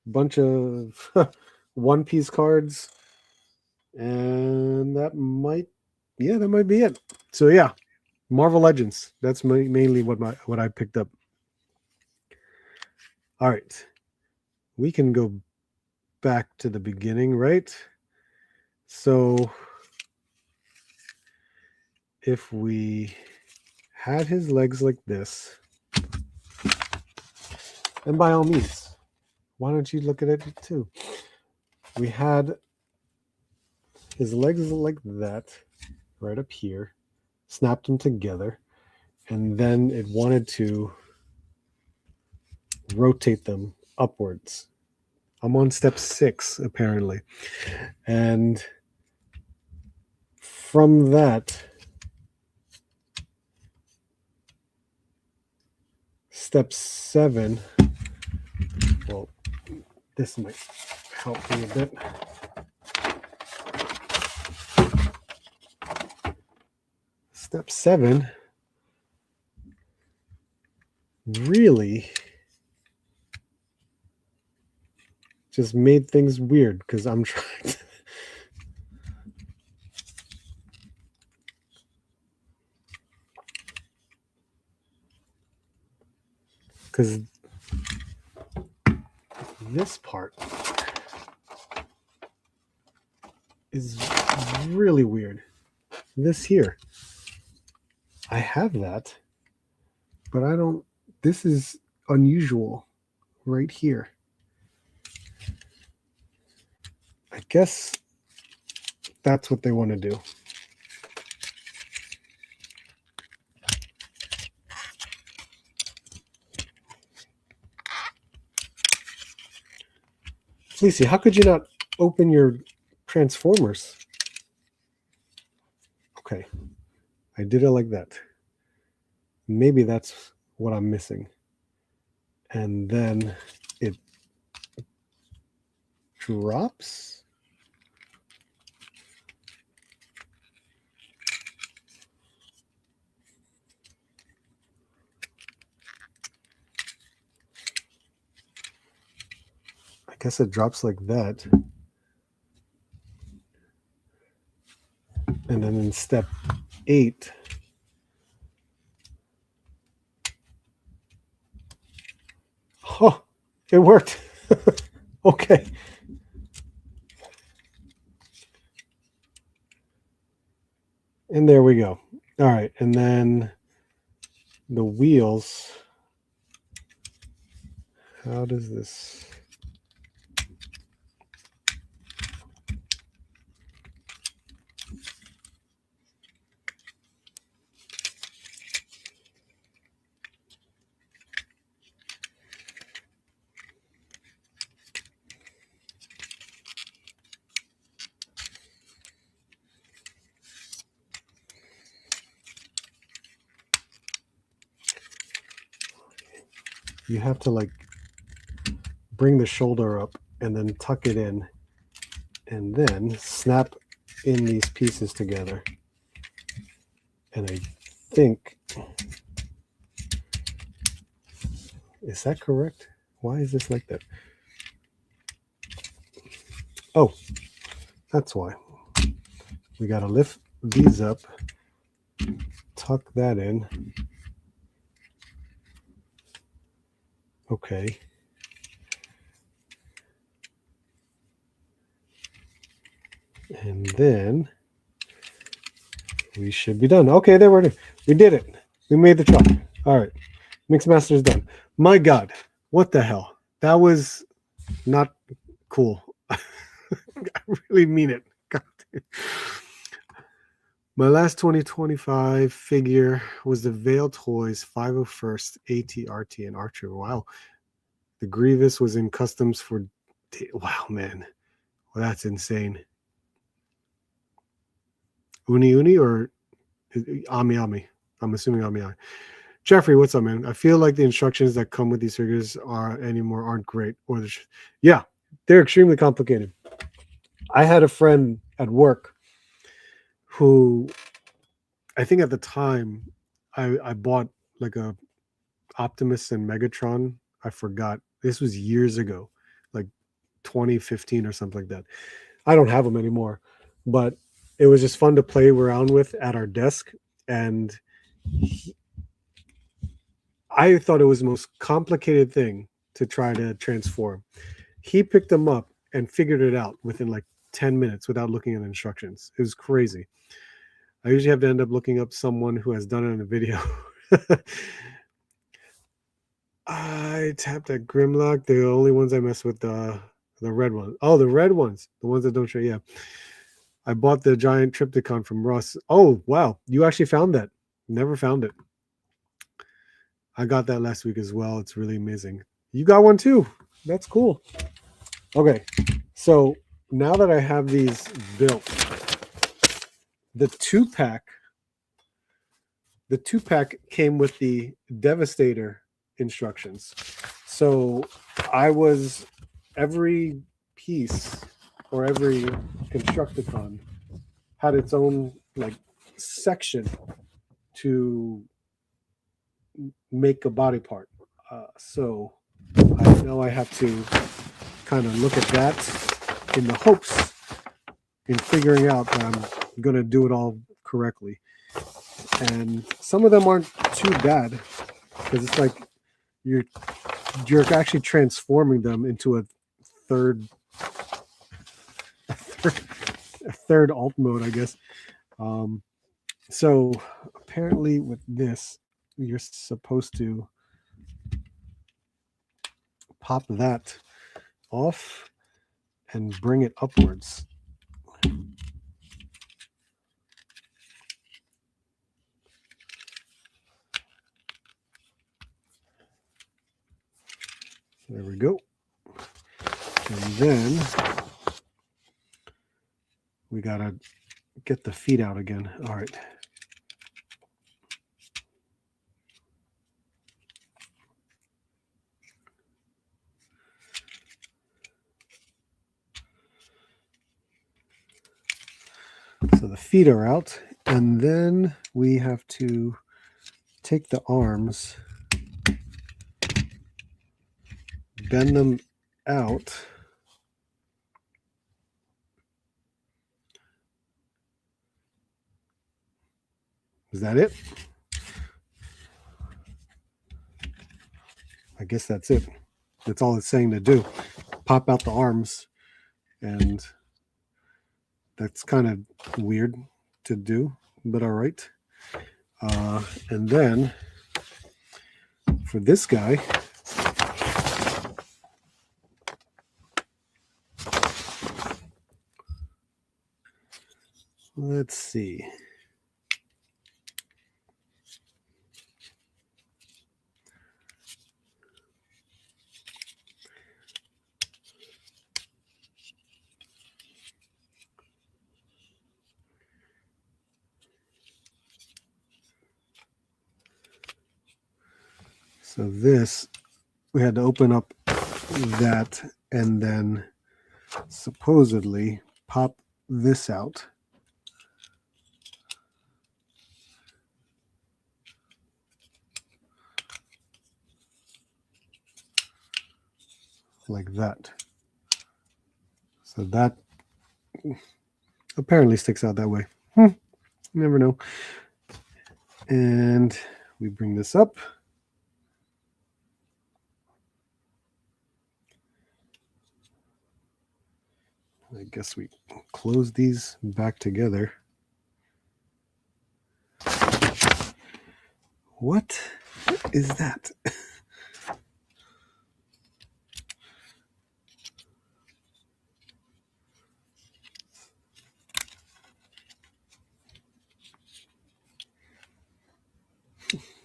Bunch of One Piece cards, and that might be it. So yeah, Marvel Legends. That's mainly what I picked up. All right, we can go back to the beginning, right? So if we had his legs like this, and by all means, why don't you look at it too? We had his legs like that, right up here, snapped them together, and then it wanted to rotate them upwards. I'm on step 6, apparently. And from that, step 7, well, this might help me a bit. Step 7 really just made things weird because I'm trying to. Because this part is really weird. This here, I have that, but I don't. This is unusual right here. I guess that's what they want to do. Fleecy, how could you not open your Transformers? Okay, I did it like that. Maybe that's what I'm missing. And then it drops. I guess it drops like that. And then in step 8, oh, it worked. Okay. And there we go. All right. And then the wheels How does this? You have to like bring the shoulder up and then tuck it in and then snap in these pieces together. And I think, is that correct? Why is this like that? Oh, that's why. We got to lift these up, tuck that in. Okay. And then we should be done. Okay, there we did it. We made the truck. All right. Mixmaster's done. My God, what the hell? That was not cool. I really mean it. God. My last 2025 figure was the Vail Toys 501st ATRT and Archer. Wow. The Grievous was in customs for... Wow, man. Well, that's insane. Uni or Ami Ami? I'm assuming Ami Ami. Jeffrey, what's up, man? I feel like the instructions that come with these figures aren't great. Yeah, they're extremely complicated. I had a friend at work who, I think at the time, I bought like a Optimus and Megatron. I forgot. This was years ago, like 2015 or something like that. I don't have them anymore, but it was just fun to play around with at our desk. And I thought it was the most complicated thing to try to transform. He picked them up and figured it out within like 10 minutes without looking at instructions. It was crazy. I usually have to end up looking up someone who has done it in a video. I tapped at Grimlock. The only ones I mess with the red one. Oh, the red ones. The ones that don't show. Yeah. I bought the giant Trypticon from Russ. Oh, wow. You actually found that. Never found it. I got that last week as well. It's really amazing. You got one too. That's cool. Okay. So now that I have these built, the two-pack came with the Devastator instructions. So every piece or every Constructicon had its own like section to make a body part. So I know I have to kind of look at that in the hopes in figuring out that I'm going to do it all correctly. And some of them aren't too bad because it's like you're actually transforming them into a third alt mode, I guess. So apparently with this, you're supposed to pop that off and bring it upwards. There we go. And then we gotta get the feet out again. All right. So the feet are out, and then we have to take the arms, bend them out. Is that it? I guess that's it. That's all it's saying to do. Pop out the arms, and that's kind of weird to do, but all right. And then for this guy, Let's see. So this, we had to open up that and then supposedly pop this out. Like that. So that apparently sticks out that way. You never know. And we bring this up. I guess we close these back together. What is that?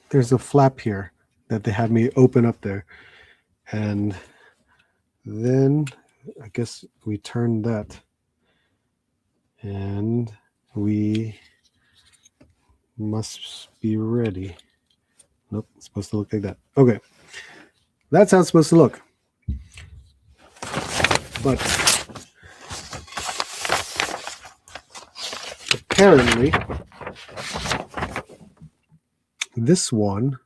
There's a flap here that they had me open up there. And then I guess we turn that and we must be ready. Nope, it's supposed to look like that. Okay, that's how it's supposed to look. But apparently this one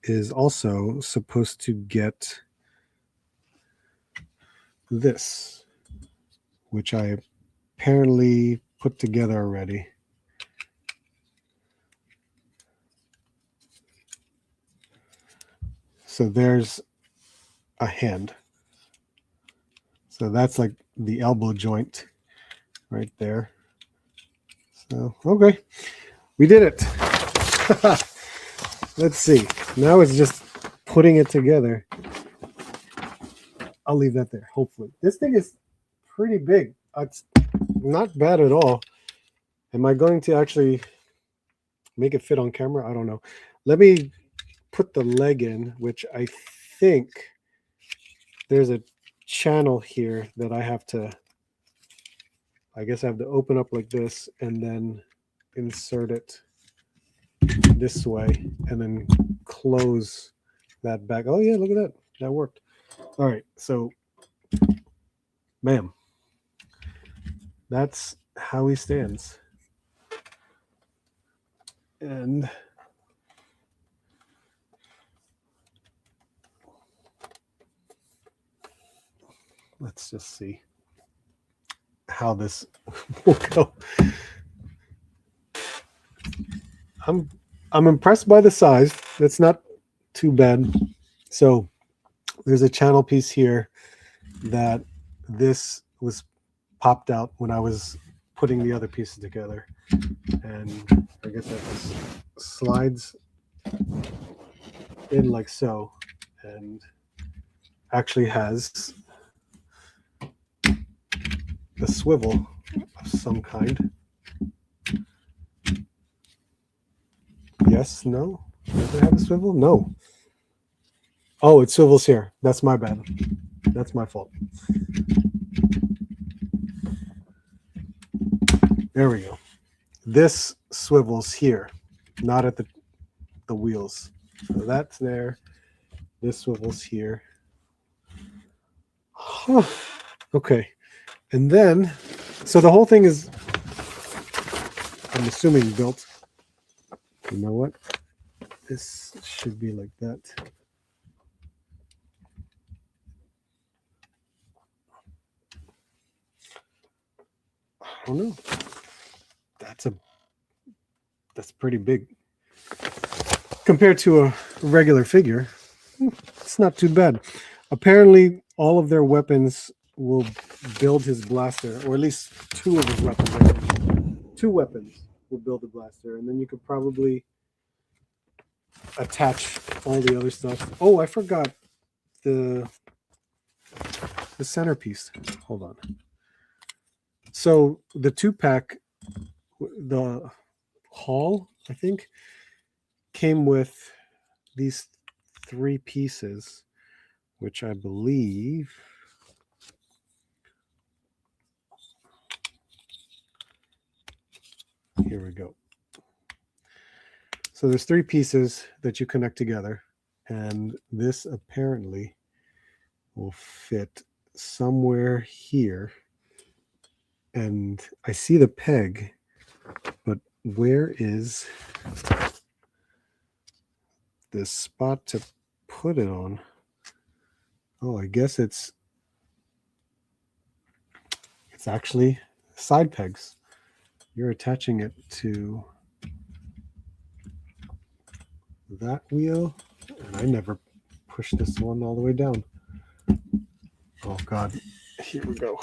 is also supposed to get this, which I apparently put together already. So there's a hand. So that's like the elbow joint right there. So, okay, we did it. Let's see. Now it's just putting it together. I'll leave that there, hopefully. This thing is pretty big. It's not bad at all. Am I going to actually make it fit on camera? I don't know. Let me put the leg in, which I think there's a channel here that I have to, I guess I have to open up like this and then insert it this way and then close that back. Oh yeah, look at that. That worked. All right, so bam. That's how he stands. And let's just see how this will go. I'm impressed by the size. It's not too bad. So there's a channel piece here that this was popped out when I was putting the other pieces together. And I guess that just slides in like so and actually has the swivel of some kind. Yes, no? Does it have a swivel? No. Oh, it swivels here. That's my bad. That's my fault. There we go. This swivels here, not at the wheels. So that's there. This swivels here. Huh. Okay. And then, so the whole thing is, I'm assuming, built. You know what? This should be like that. I don't know. That's pretty big. Compared to a regular figure, it's not too bad. Apparently, all of their weapons will build his blaster, or at least two of his weapons. Two weapons will build the blaster, and then you could probably attach all the other stuff. Oh, I forgot the centerpiece. Hold on. So the 2-pack the haul, I think, came with these 3 pieces, which I believe here we go. So there's 3 pieces that you connect together, and this apparently will fit somewhere here. And I see the peg, but where is this spot to put it on? Oh, I guess it's actually side pegs. You're attaching it to that wheel, and I never pushed this one all the way down. Oh God, here we go.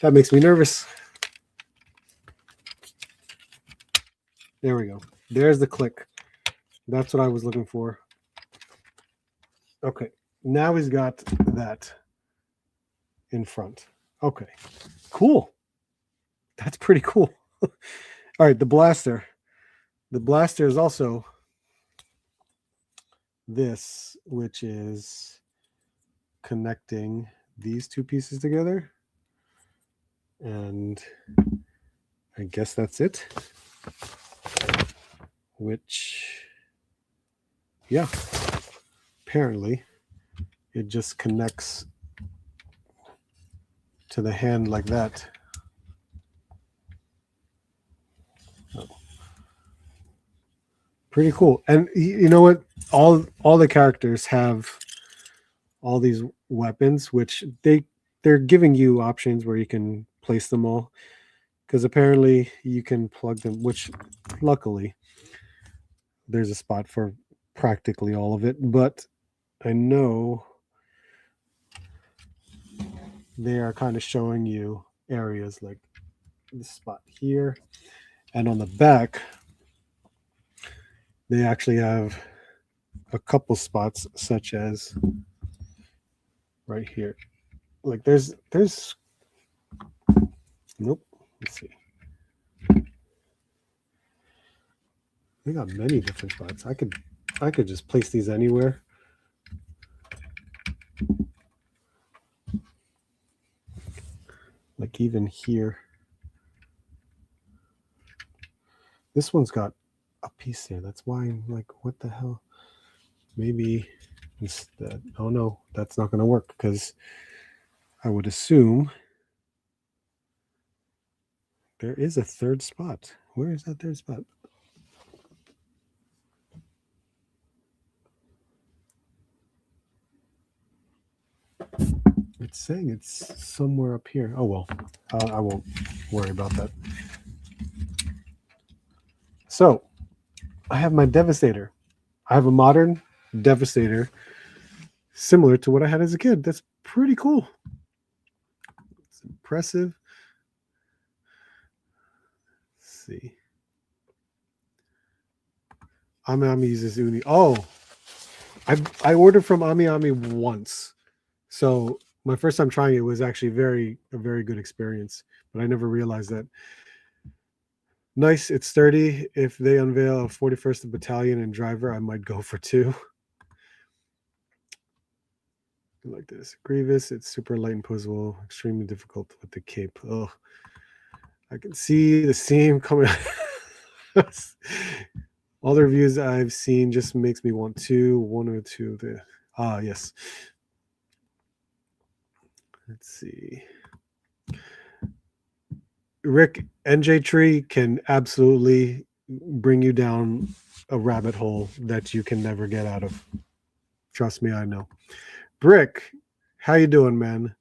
That makes me nervous. There we go. There's the click. That's what I was looking for. Okay, now he's got that in front. Okay, cool. That's pretty cool. All right, the blaster. The blaster is also this, which is connecting these 2 pieces together. And I guess that's it. Which, yeah, apparently it just connects to the hand like that. Oh. Pretty cool. And you know what? All the characters have all these weapons, which they're giving you options where you can place them all, because apparently you can plug them, which luckily there's a spot for practically all of it. But I know they are kind of showing you areas like this spot here, and on the back they actually have a couple spots, such as right here. Like there's nope. Let's see. They got many different spots. I could just place these anywhere. Like even here. This one's got a piece there. That's why I'm like, what the hell? Maybe instead. Oh no, that's not going to work, because I would assume there is a third spot. Where is that third spot? It's saying it's somewhere up here. Oh well, I won't worry about that. So I have my Devastator. I have a modern Devastator similar to what I had as a kid. That's pretty cool. It's impressive. Let's see. Ami uses Uni. Oh, I ordered from Ami once. So my first time trying it was actually a very good experience, but I never realized that. Nice, it's sturdy. If they unveil a 41st Battalion and driver, I might go for 2. Like this. Grievous, it's super light and posable, extremely difficult with the cape. Oh, I can see the seam coming. All the reviews I've seen just makes me want 2, 1 or 2. Yes. Let's see. Rick, NJ Tree can absolutely bring you down a rabbit hole that you can never get out of. Trust me, I know. Brick, how you doing, man?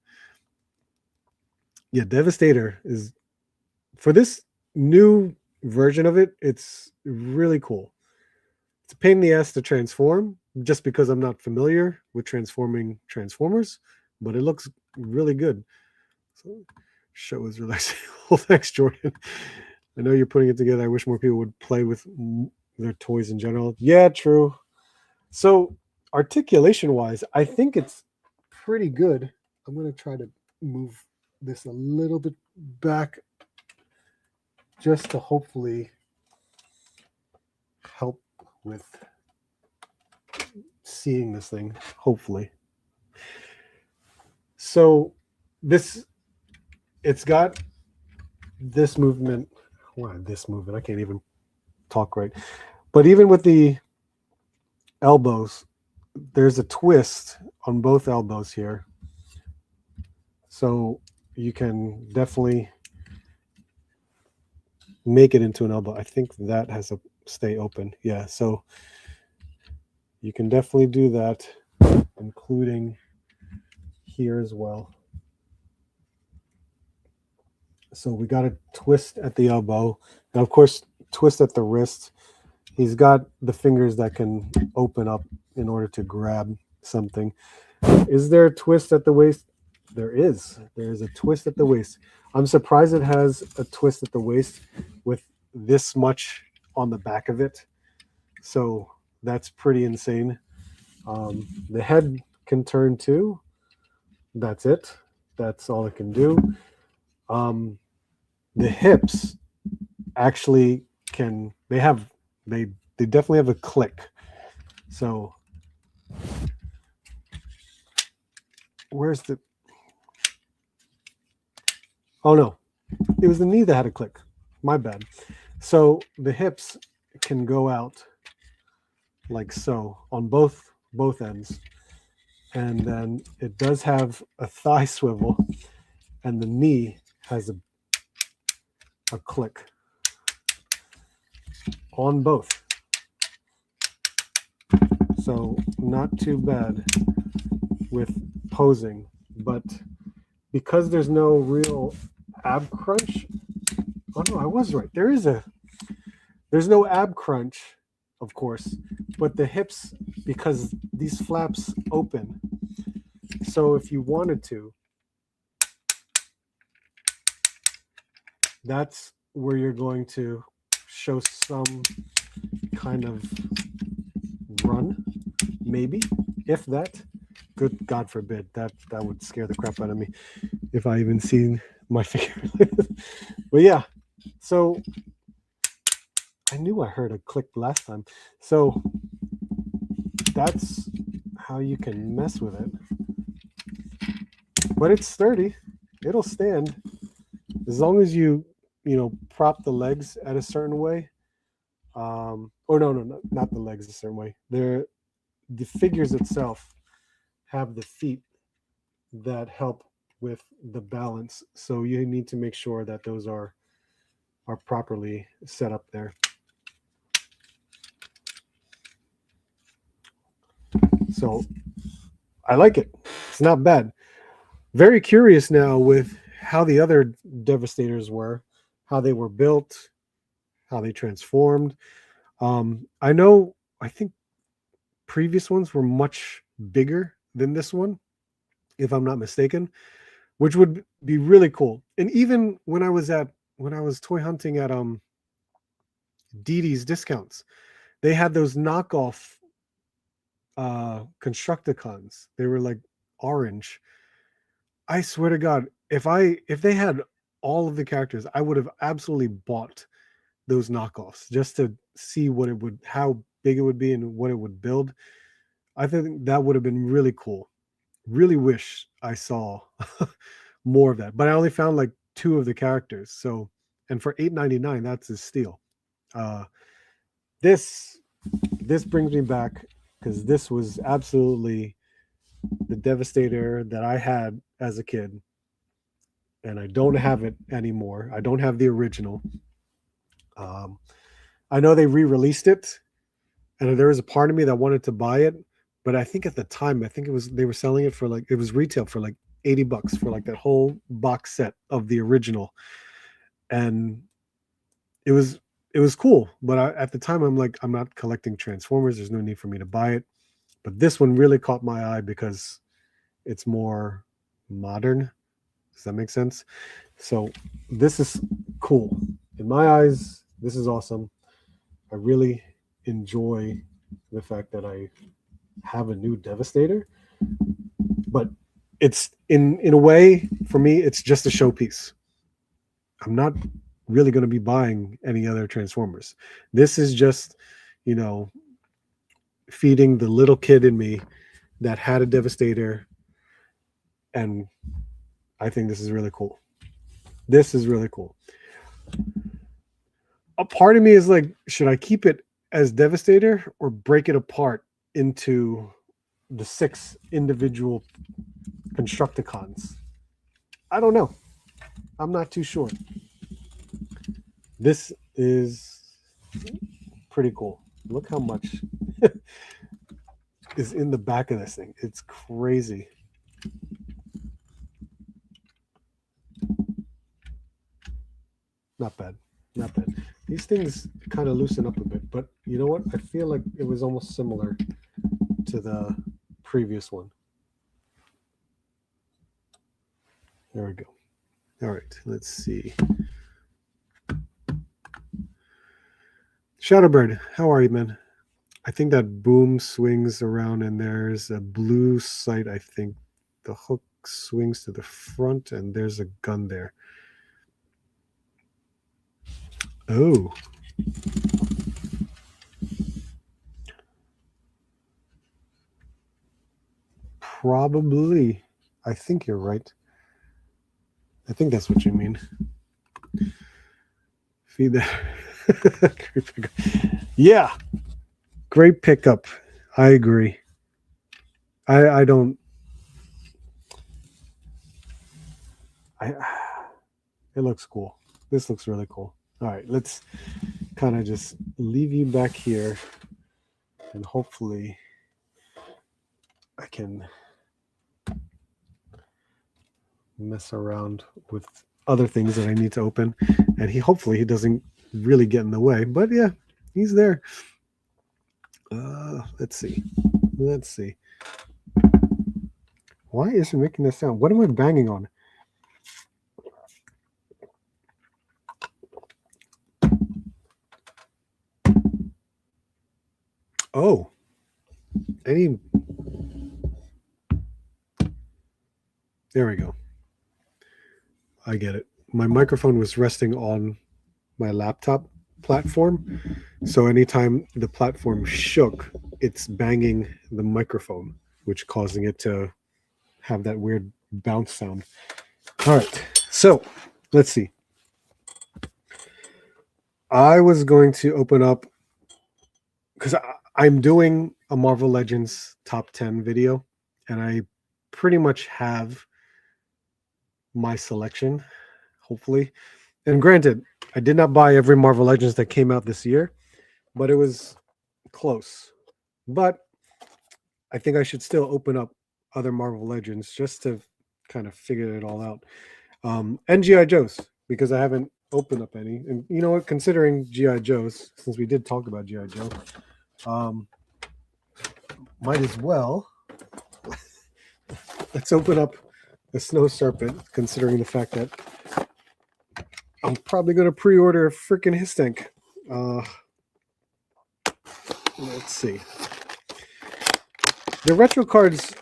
Yeah, Devastator is, for this new version of it, it's really cool. It's a pain in the ass to transform, just because I'm not familiar with transforming Transformers, but it looks really good. So show is relaxing. Well, thanks, Jordan. I know you're putting it together. I wish more people would play with their toys in general. Yeah, true. So articulation wise, I think it's pretty good. I'm going to try to move this a little bit back just to hopefully help with seeing this thing, hopefully. So this, it's got this movement. Why this movement? I can't even talk right. But even with the elbows, there's a twist on both elbows here. So you can definitely make it into an elbow. I think that has to stay open. Yeah, so you can definitely do that, including here as well. So we got a twist at the elbow. Now, of course, twist at the wrist. He's got the fingers that can open up in order to grab something. Is there a twist at the waist? There is. There is a twist at the waist. I'm surprised it has a twist at the waist with this much on the back of it. So that's pretty insane. The head can turn too. That's it. That's all it can do. The hips actually can. They definitely have a click. So where's the? Oh no, it was the knee that had a click. My bad. So the hips can go out like so on both ends, and then it does have a thigh swivel, and the knee has a click on both. So not too bad with posing, but because there's no real ab crunch. Oh no, I was right. There's no ab crunch, of course, but the hips, because these flaps open. So if you wanted to, that's where you're going to show some kind of run, maybe, if that. Good God forbid, that would scare the crap out of me if I even seen my figure. But yeah, so I knew I heard a click last time. So that's how you can mess with it. But it's sturdy. It'll stand as long as you prop the legs at a certain way. Or no, not the legs a certain way. The figures itself have the feet that help with the balance. So you need to make sure that those are properly set up there. So I like it. It's not bad. Very curious now with how the other Devastators were, how they were built, how they transformed. I think previous ones were much bigger than this one, if I'm not mistaken, which would be really cool. And even when I was toy hunting at DD's Discounts, they had those knockoff Constructicons. They were like orange. I swear to God, if they had all of the characters, I would have absolutely bought those knockoffs just to see how big it would be and what it would build. I think that would have been really cool. Really wish I saw more of that, but I only found like 2 of the characters. So, and for $8.99, that's a steal. This brings me back because this was absolutely the Devastator that I had as a kid, and I don't have it anymore. I don't have the original. I know they re-released it, and there was a part of me that wanted to buy it, but I think at the time, they were selling it for it was retail for like $80 for like that whole box set of the original, and it was cool. But at the time, I'm like, I'm not collecting Transformers. There's no need for me to buy it. But this one really caught my eye because it's more modern. Does that make sense? So this is cool. In my eyes, this is awesome. I really enjoy the fact that I have a new Devastator, but it's in a way for me, it's just a showpiece. I'm not really going to be buying any other Transformers. This is just, you know, feeding the little kid in me that had a Devastator, and I think this is really cool. This is really cool. A part of me is like, should I keep it as Devastator or break it apart into the 6 individual Constructicons? I don't know. I'm not too sure. This is pretty cool. Look how much is in the back of this thing. It's crazy. Not bad. Not bad. These things kind of loosen up a bit, but you know what? I feel like it was almost similar to the previous one. There we go. All right, let's see. Shadowbird, how are you, man? I think that boom swings around and there's a blue sight. I think the hook swings to the front and there's a gun there. Oh. Probably. I think you're right. I think that's what you mean. Feed that. Yeah. Great pickup. I agree. I don't. It looks cool. This looks really cool. All right, let's kind of just leave you back here, and hopefully I can mess around with other things that I need to open, and hopefully he doesn't really get in the way. But yeah, he's there. Let's see. Why is it making this sound? What am I banging on? Oh, there we go. I get it. My microphone was resting on my laptop platform, so anytime the platform shook, it's banging the microphone, which causing it to have that weird bounce sound. All right, so let's see. I was going to open up because I'm doing a Marvel Legends top 10 video, and I pretty much have my selection, hopefully. And granted, I did not buy every Marvel Legends that came out this year, but it was close. But I think I should still open up other Marvel Legends just to kind of figure it all out. And G.I. Joes, because I haven't opened up any. And you know what? Considering G.I. Joes, since we did talk about G.I. Joe, might as well. Let's open up the Snow Serpent, considering the fact that I'm probably going to pre-order a freaking His Tank. Let's see. The retro cards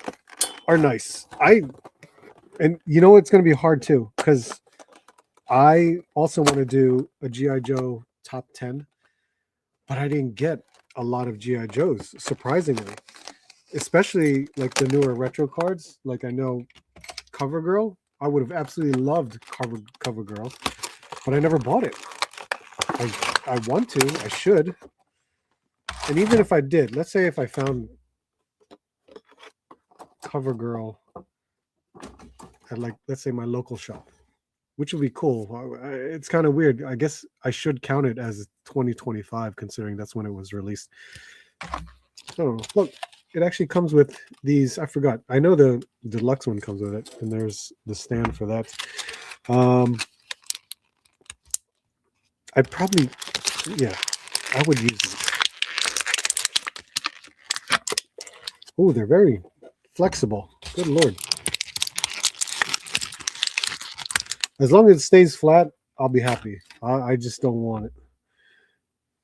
are nice. And you know it's going to be hard too, because I also want to do a G.I. Joe top 10, but I didn't get a lot of G.I. Joes, surprisingly. Especially like the newer retro cards. Like I know CoverGirl. I would have absolutely loved CoverGirl, but I never bought it. I want to. I should. And even if I did, let's say if I found CoverGirl at, like, let's say my local shop, which would be cool. It's kind of weird. I guess I should count it as 2025, considering that's when it was released. Oh, look, it actually comes with these. I forgot. I know the deluxe one comes with it, and there's the stand for that. I probably, yeah, I would use it. Oh, they're very flexible. Good Lord. As long as it stays flat, I'll be happy. I just don't want it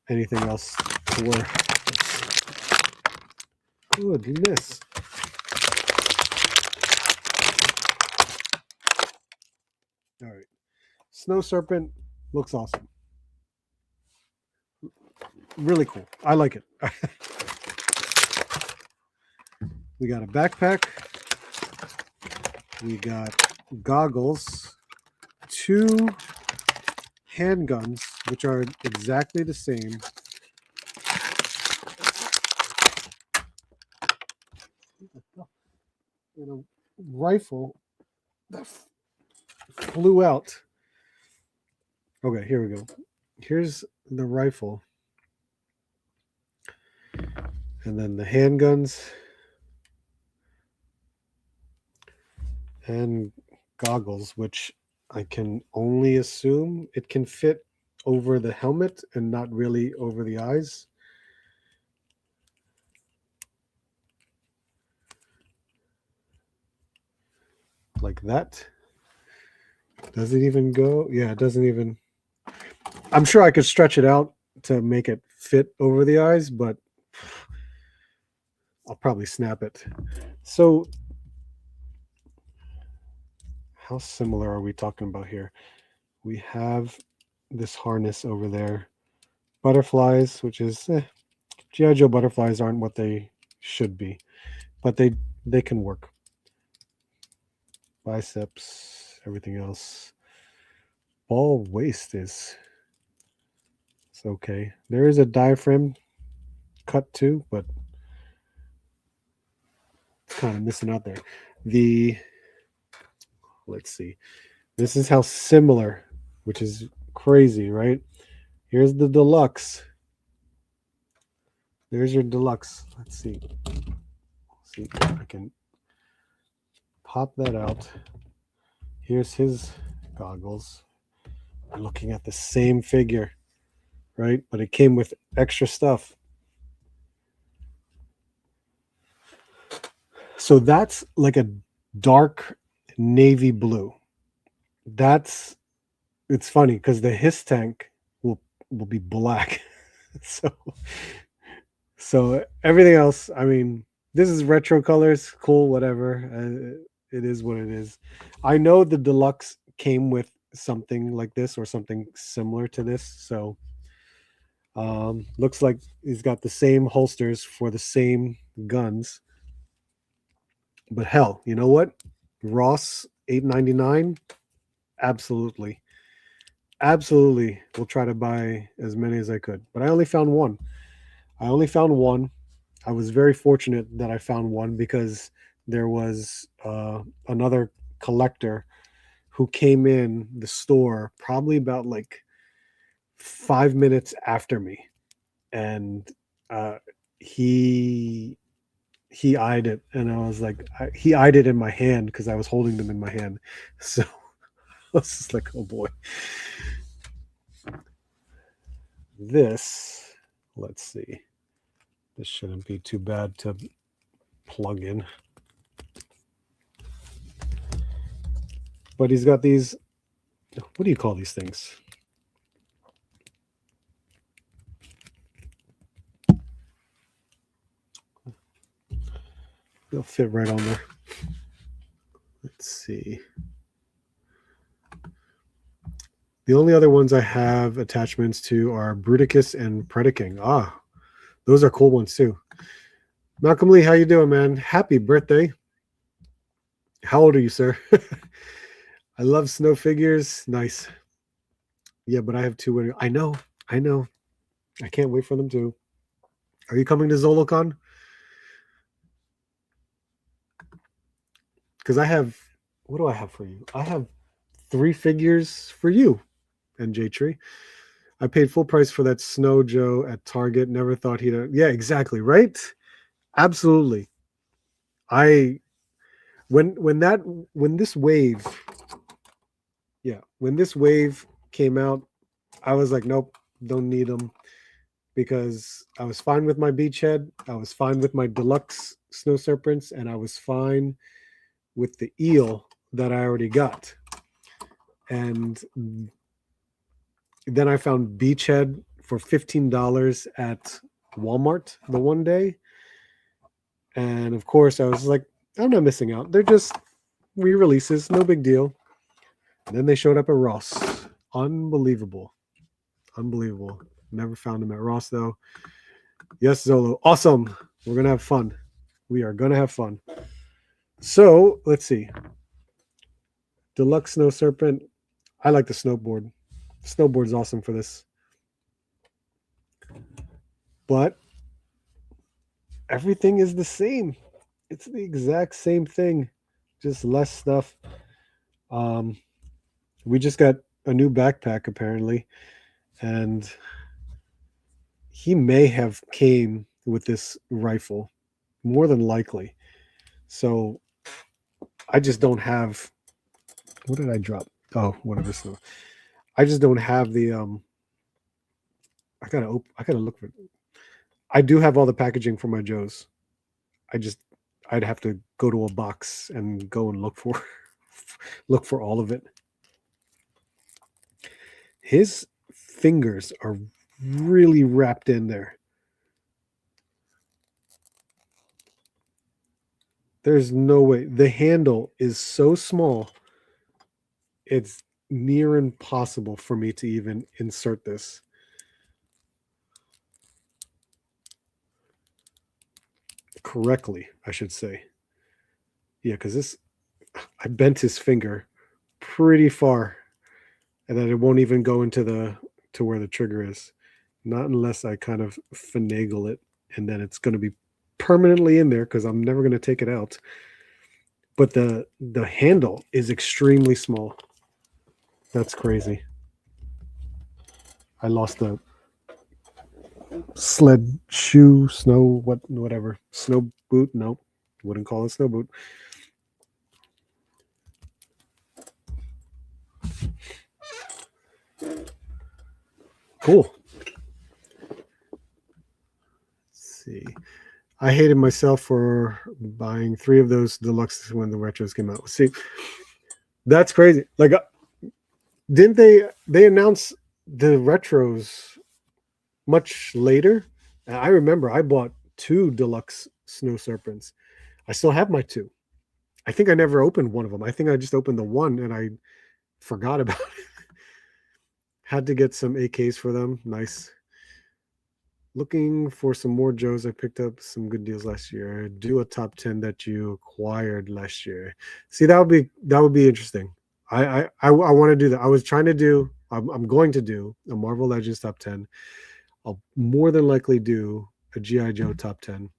anything else to wear. Goodness. All right. Snow Serpent looks awesome. Really cool. I like it. We got a backpack. We got goggles. 2 handguns, which are exactly the same. And a rifle that flew out. Okay, here we go. Here's the rifle. And then the handguns and goggles, which I can only assume it can fit over the helmet and not really over the eyes. Like that. Does it even go? Yeah, it doesn't even. I'm sure I could stretch it out to make it fit over the eyes, but I'll probably snap it. So how similar are we talking about here? We have this harness over there. Butterflies, which is G.I. Joe butterflies aren't what they should be, but they can work. Biceps, everything else. Ball waist is it's okay. There is a diaphragm cut too, but it's kind of missing out there. Let's see. This is how similar, which is crazy, right? Here's the deluxe. There's your deluxe. Let's see. See if I can pop that out. Here's his goggles. We're looking at the same figure, right? But it came with extra stuff. So that's like a dark navy blue. It's funny because the his tank will be black. so everything else, I mean, this is retro colors, cool, whatever. It is what it is. I know the deluxe came with something like this or something similar to this, so looks like he's got the same holsters for the same guns. But hell, you know what? Ross $8.99, absolutely. Absolutely will try to buy as many as I could. But I only found one. I was very fortunate that I found one because there was another collector who came in the store probably about like 5 minutes after me, and he eyed it, and I was like, he eyed it in my hand because I was holding them in my hand. So I was just like, oh boy. This, let's see. This shouldn't be too bad to plug in. But he's got these, what do you call these things? They'll fit right on there. Let's see. The only other ones I have attachments to are Bruticus and Predaking. Ah, those are cool ones too. Malcolm Lee, how you doing, man? Happy birthday. How old are you, sir? I love snow figures. Nice. Yeah, but I have 2. I know. I can't wait for them too. Are you coming to ZoloCon? Because I have, what do I have for you? I have 3 figures for you, NJ Tree. I paid full price for that Snow Joe at Target. Never thought he'd. Yeah, exactly. Right. Absolutely. When this wave, when this wave came out, I was like, nope, don't need them, because I was fine with my Beachhead, I was fine with my deluxe Snow Serpents, and I was fine with the eel that I already got. And then I found Beachhead for $15 at Walmart the one day. And of course, I was like, I'm not missing out. They're just re-releases, no big deal. And then they showed up at Ross. Unbelievable. Unbelievable. Never found them at Ross though. Yes, Zolo. Awesome. We're gonna have fun. We are gonna have fun. So let's see. Deluxe Snow Serpent. I like the snowboard. Snowboard's awesome for this. But everything is the same. It's the exact same thing, just less stuff. We just got a new backpack apparently, and he may have came with this rifle, more than likely. So I just don't have. What did I drop? Oh, whatever. So I just don't have the. I gotta look for it. I do have all the packaging for my Joes. I'd have to go to a box and go and look for all of it. His fingers are really wrapped in there. There's no way. The handle is so small. It's near impossible for me to even insert this. Correctly, I should say. Yeah, because I bent his finger pretty far, and then it won't even go to where the trigger is. Not unless I kind of finagle it, and then it's going to be permanently in there because I'm never going to take it out. But the handle is extremely small. That's crazy. I lost the sled shoe, whatever. Snow boot. Nope. Wouldn't call it snow boot. Cool. Let's see. I hated myself for buying 3 of those deluxes when the retros came out. See, that's crazy. Like, didn't they announce the retros much later? And I remember I bought 2 deluxe Snow Serpents. I still have my 2. I think I never opened one of them. I think I just opened the one and I forgot about it. Had to get some AKs for them. Nice. Looking for some more Joes. I picked up some good deals last year. Do a top 10 that you acquired last year. See, that would be interesting. I want to do that. I was trying to do. I'm going to do a Marvel Legends top 10. I'll more than likely do a GI Joe top 10,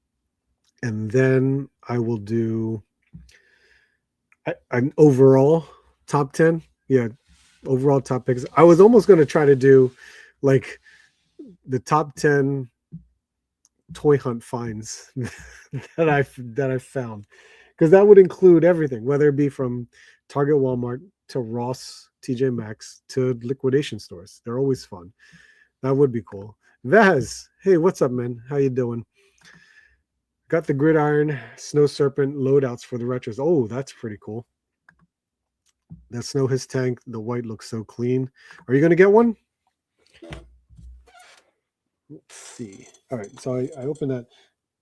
and then I will do an overall top 10. Yeah, overall top picks. I was almost going to try to do like the top 10 toy hunt finds that I found, because that would include everything, whether it be from Target, Walmart to Ross, TJ Maxx to liquidation stores. They're always fun. That would be cool. Vaz, hey, what's up, man? How you doing? Got the Gridiron Snow Serpent loadouts for the retros. Oh, that's pretty cool. That Snow His tank, the white looks so clean. Are you going to get one? Let's see. All right, so I opened that.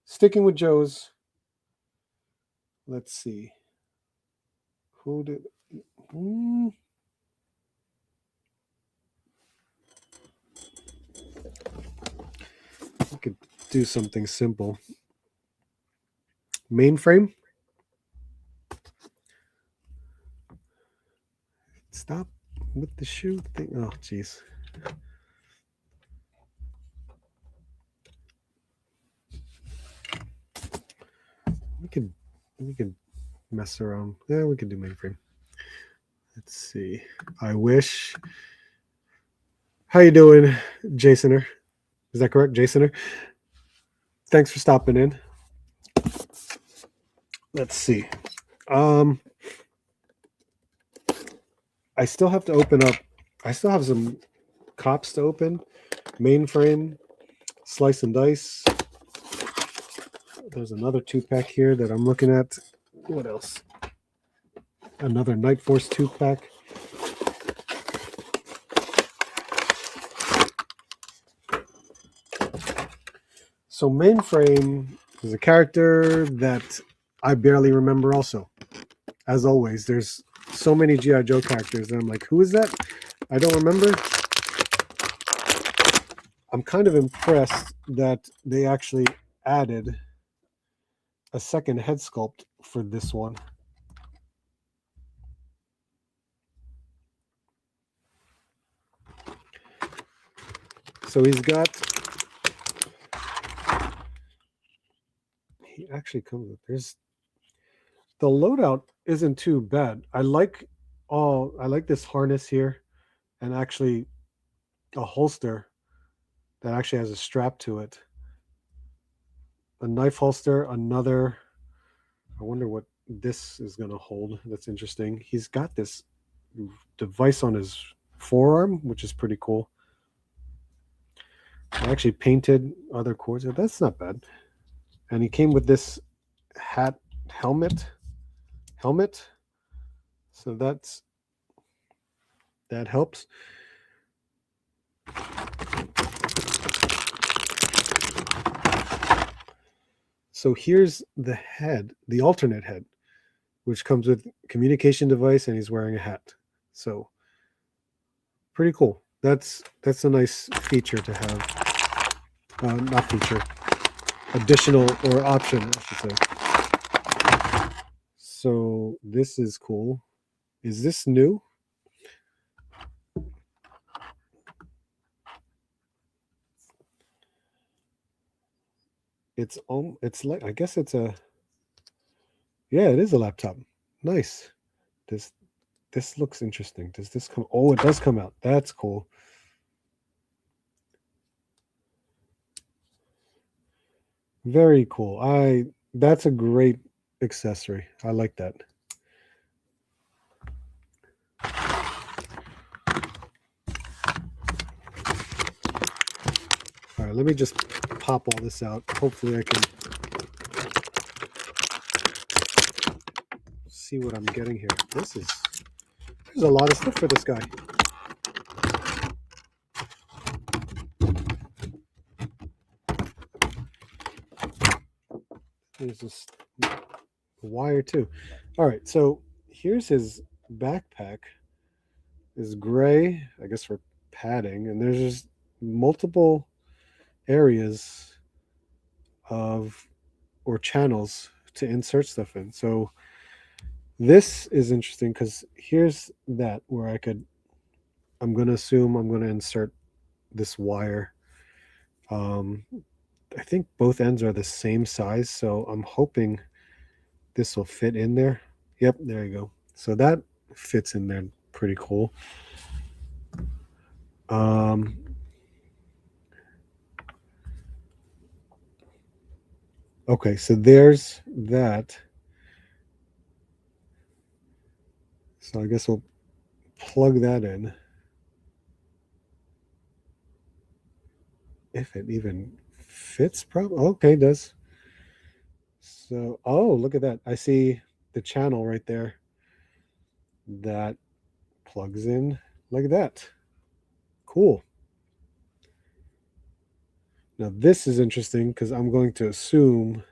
Sticking with Joe's. Let's see. Who did... I could do something simple. Mainframe. Stop with the shoe thing. Oh, jeez. We could mess around. Yeah, we could do mainframe. Let's see. I wish. How you doing, Jasoner? Is that correct, Jasoner? Thanks for stopping in. Let's see. I still have to open up. I still have some cops to open. Mainframe, Slice and Dice. There's another 2-pack here that I'm looking at. What else? Another Night Force 2-pack. So Mainframe There's a character that I barely remember also. As always, there's so many G.I. Joe characters that I'm like, who is that? I don't remember. I'm kind of impressed that they actually added a second head sculpt for this one. So he's got, he actually comes with, there's, the loadout isn't too bad. I like this harness here, and actually a holster that actually has a strap to it. A knife holster, another, I wonder what this is going to hold. That's interesting. He's got this device on his forearm, which is pretty cool. I actually painted other cords. That's not bad. And he came with this helmet. So that helps. So here's the head, the alternate head, which comes with communication device, and he's wearing a hat. So pretty cool. That's a nice feature to have. Not feature, additional or option, I should say. So this is cool. Is this new? It's like, I guess it's a, yeah, it is a laptop. Nice. This looks interesting. Does this come? Oh, it does come out. That's cool. Very cool. That's a great accessory. I like that. All right, let me just pop all this out. Hopefully I can see what I'm getting here. There's a lot of stuff for this guy. There's this wire too. All right, so here's his backpack. Is gray, I guess, for padding, and there's just multiple areas of or channels to insert stuff in. So this is interesting because here's that where I'm going to assume I'm going to insert this wire. I think both ends are the same size, so I'm hoping this will fit in there. Yep, there you go. So that fits in there pretty cool. Okay, so there's that. So I guess we'll plug that in. If it even fits, probably. Okay, it does. So, oh, look at that. I see the channel right there that plugs in like that. Cool. Now, this is interesting because I'm going to assume,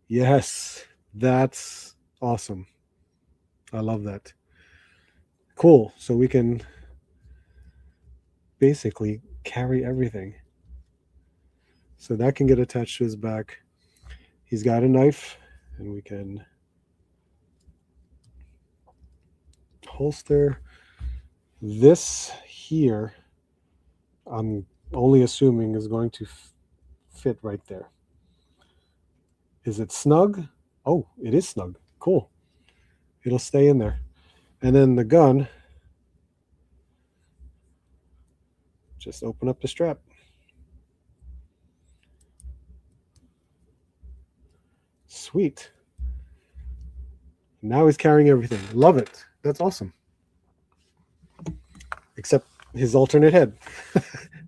yes, that's awesome. I love that. Cool. So we can basically carry everything. So that can get attached to his back. He's got a knife, and we can holster. This here, I'm only assuming is going to fit right there. Is it snug? Oh, it is snug. Cool. It'll stay in there. And then the gun, just open up the strap. Sweet. Now he's carrying everything. Love it. That's awesome. Except his alternate head.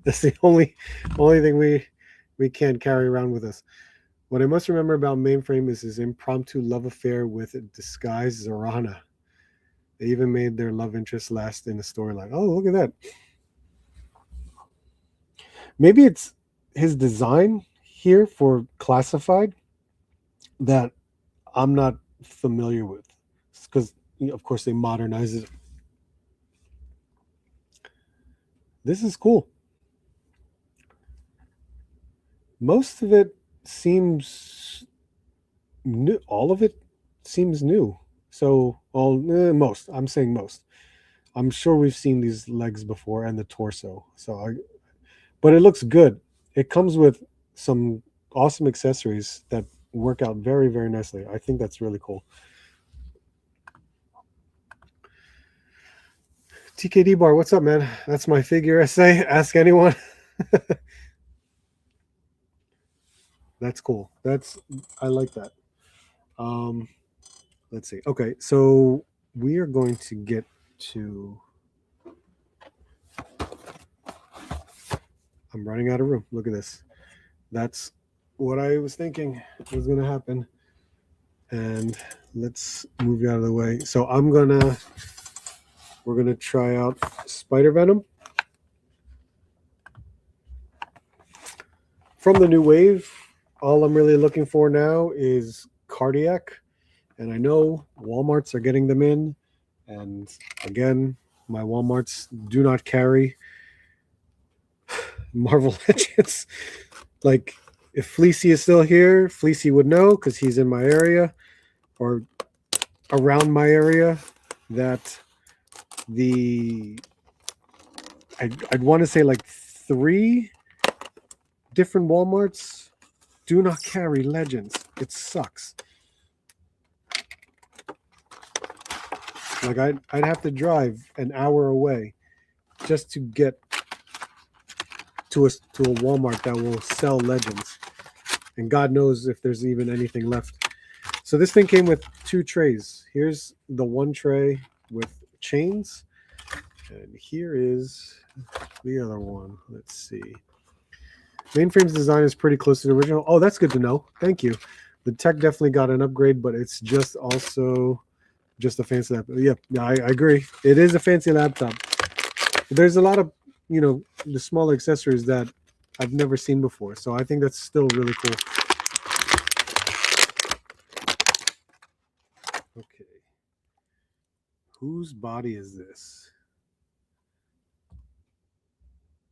That's the only thing we can't carry around with us. What I must remember about Mainframe is his impromptu love affair with disguised Zorana. They even made their love interest last in a storyline. Oh, look at that. Maybe it's his design. here for classified that I'm not familiar with, because of course they modernize it. This is cool. Most of it seems new. All of it seems new. So all most. I'm saying most. I'm sure we've seen these legs before and the torso. But it looks good. It comes with some awesome accessories that work out very, very nicely. I think that's really cool. TKD Bar, what's up, man? That's my figure essay. Ask anyone. That's cool. I like that. Um, let's see. Okay, so we are going to get to. I'm running out of room. Look at this. That's what I was thinking was going to happen. And let's move you out of the way. So we're gonna try out Spider Venom from the new wave. All I'm really looking for now is Cardiac, and I know Walmarts are getting them in. And again, my Walmarts do not carry Marvel Legends. Like, if Fleecy is still here, Fleecy would know because he's in my area or around my area. That I'd want to say like 3 different Walmarts do not carry Legends. It sucks. Like I'd have to drive an hour away just to get to a Walmart that will sell Legends, and God knows if there's even anything left. So this thing came with 2 trays. Here's the one tray with chains, and here is the other one. Let's see. Mainframe's design is pretty close to the original. Oh, that's good to know. Thank you. The tech definitely got an upgrade, but it's just also just a fancy laptop. Yeah, I agree. It is a fancy laptop. There's a lot of, the small accessories that I've never seen before. So I think that's still really cool. Okay. Whose body is this?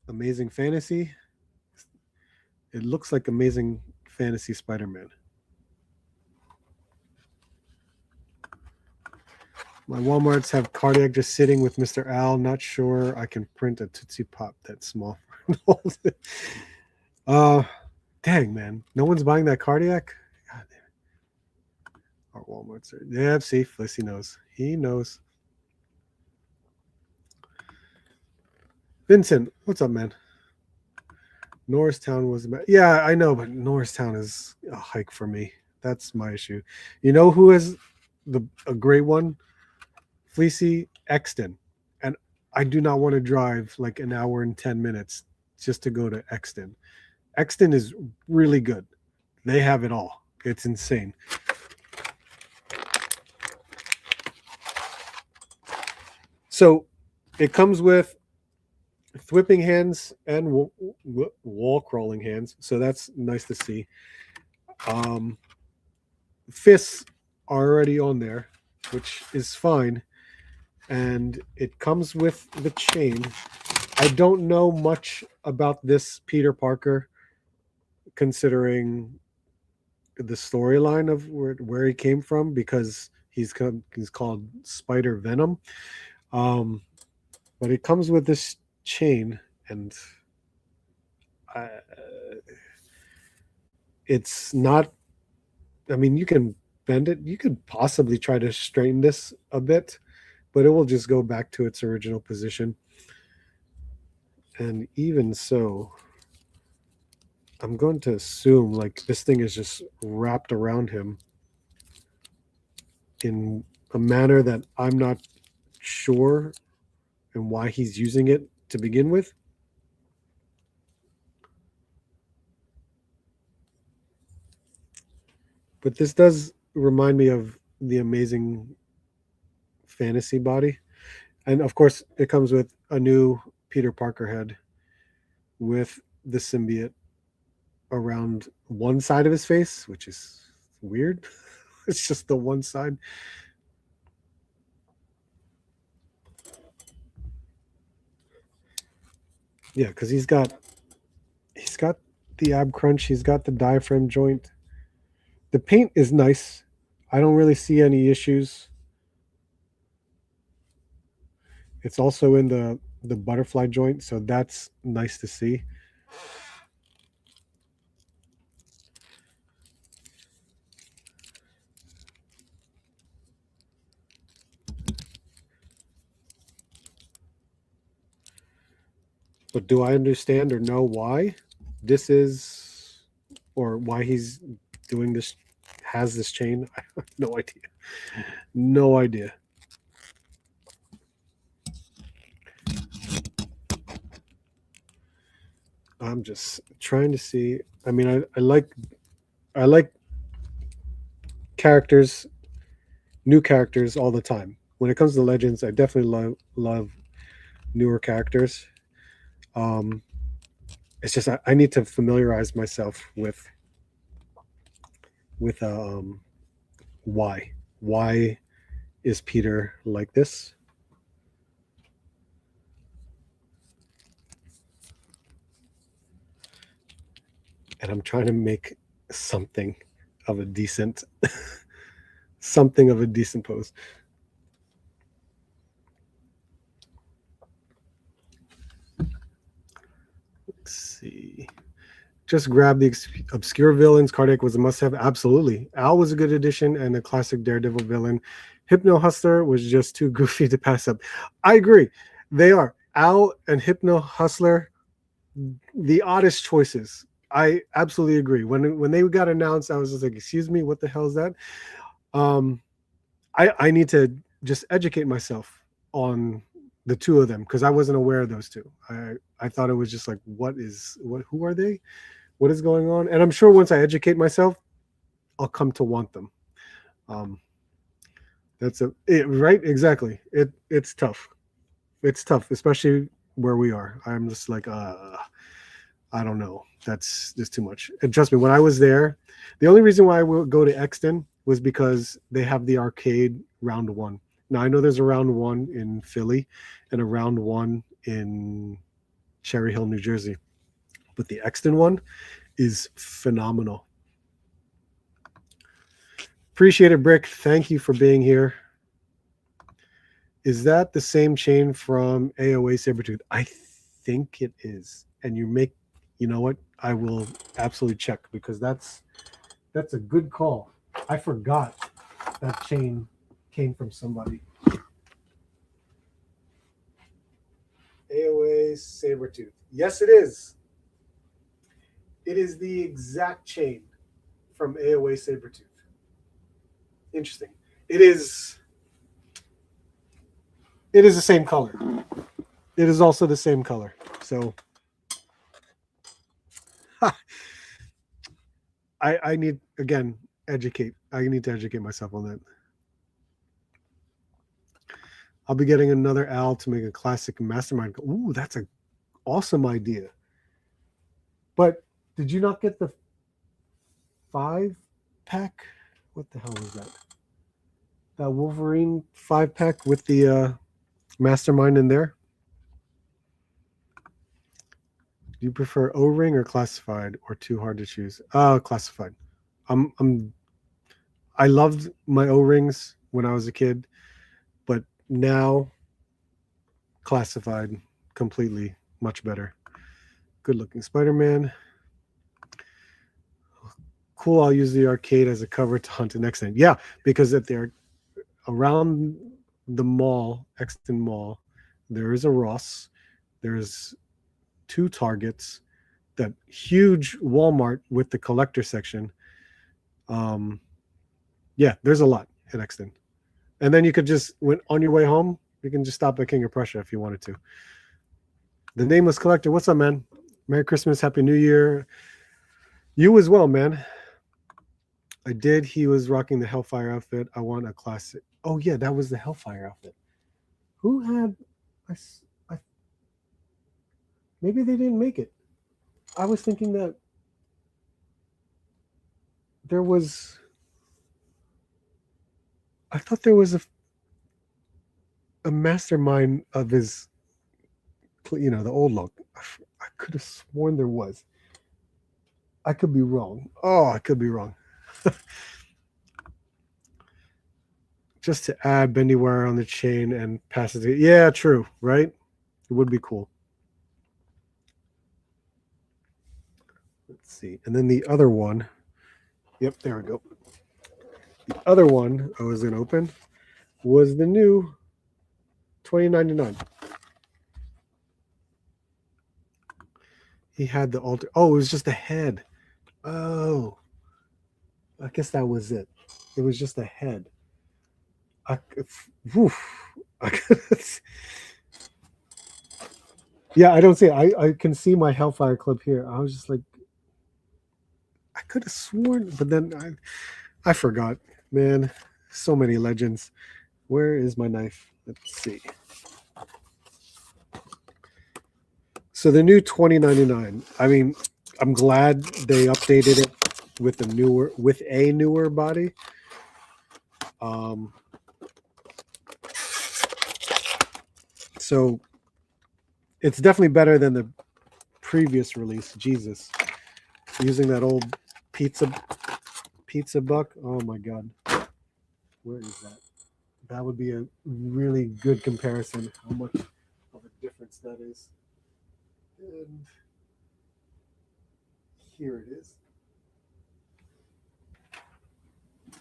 Amazing Fantasy? It looks like Amazing Fantasy Spider-Man. My Walmarts have Cardiac just sitting with Mr. Al. Not sure I can print a Tootsie Pop that small. Dang, man. No one's buying that Cardiac? God damn it. Our Walmarts are. Yeah, see, Flissy knows. He knows. Vincent, what's up, man? Norristown was. Yeah, I know, but Norristown is a hike for me. That's my issue. You know who is a great one? Fleecy Exton. And I do not want to drive like an hour and 10 minutes just to go to Exton. Exton is really good. They have it all. It's insane. So it comes with thwipping hands and wall crawling hands. So that's nice to see. Fists are already on there, which is fine. And it comes with the chain. I don't know much about this Peter Parker, considering the storyline of where he came from, because he's called Spider Venom. But it comes with this chain, and it's not. I mean, you can bend it. You could possibly try to straighten this a bit, but it will just go back to its original position. And even so, I'm going to assume like this thing is just wrapped around him in a manner that I'm not sure and why he's using it to begin with. But this does remind me of the Amazing Fantasy body. And of course, it comes with a new Peter Parker head with the symbiote. around one side of his face, which is weird. It's just the one side. Yeah, because he's got the ab crunch, he's got the diaphragm joint. The paint is nice. I don't really see any issues. It's also in the butterfly joint, so that's nice to see. But do I understand or know why this is, or why he's doing this, has this chain? I have no idea. No idea. I'm just trying to see. I mean, I like characters, new characters all the time. When it comes to Legends, I definitely love newer characters. Um, it's just I need to familiarize myself with why is Peter like this. And I'm trying to make something of a decent something of a decent pose. Let's see. Just grab the obscure villains. Cardiac was a must-have. Absolutely. Al was a good addition and a classic Daredevil villain. Hypno Hustler was just too goofy to pass up. I agree. They are. Al and Hypno Hustler, the oddest choices. I absolutely agree. When they got announced, I was just like, "Excuse me, what the hell is that?" Um, I need to just educate myself on the two of them because I wasn't aware of those two. I thought it was just like, what? Who are they? What is going on? And I'm sure once I educate myself, I'll come to want them. Um, right, exactly. It's tough. It's tough, especially where we are. I'm just like, I don't know. That's just too much. And trust me, when I was there, the only reason why I would go to Exton was because they have the arcade round one. Now I know there's a round one in Philly and a round one in Cherry Hill, New Jersey, but the Exton one is phenomenal. Appreciate it, Brick. Thank you for being here. Is that the same chain from AOA Sabretooth? I think it is. And you know what? I will absolutely check because that's a good call. I forgot that chain came from somebody. AOA Sabretooth. Yes, it is. It is the exact chain from AOA Sabretooth. Interesting. It is it is the same color. It is also the same color. So I need again educate. I need to educate myself on that. I'll be getting another Al to make a classic mastermind. Ooh, that's an awesome idea. But did you not get the 5 pack? What the hell was that? That Wolverine 5 pack with the mastermind in there? Do you prefer O-ring or classified or too hard to choose? Classified. I'm I loved my O-rings when I was a kid, but now classified completely much better. Good looking Spider-Man. Cool, I'll use the arcade as a cover to hunt an Exton. Yeah, because if they're around the mall, Exton Mall, there is a Ross, there's 2 Targets, that huge Walmart with the collector section. Um, yeah, there's a lot at Exton. And then you could just, when on your way home, you can just stop at King of Prussia if you wanted to. The Nameless Collector, what's up, man? Merry Christmas, Happy New Year. You as well, man. I did. He was rocking the Hellfire outfit. I want a classic. Oh yeah, that was the Hellfire outfit. Who had? I maybe they didn't make it. I was thinking that. there was, I thought there was a mastermind of his, the old look. I could have sworn there was. I could be wrong. Oh, I could be wrong. Just to add bendy wire on the chain and pass it. Yeah, true, right? It would be cool. Let's see. And then the other one. Yep, there we go. The other one I was going to open was the new 2099. He had the alter. Oh, it was just a head. Oh, I guess that was it. It was just a head. Yeah, I don't see it. I can see my Hellfire clip here. I was just like, I could have sworn, but then I forgot. Man, so many legends. Where is my knife? Let's see. So the new 2099. I mean, I'm glad they updated it with a newer body. So it's definitely better than the previous release. Jesus, using that old pizza buck. Oh my god, where is that? That would be a really good comparison. How much of a difference that is. And here it is.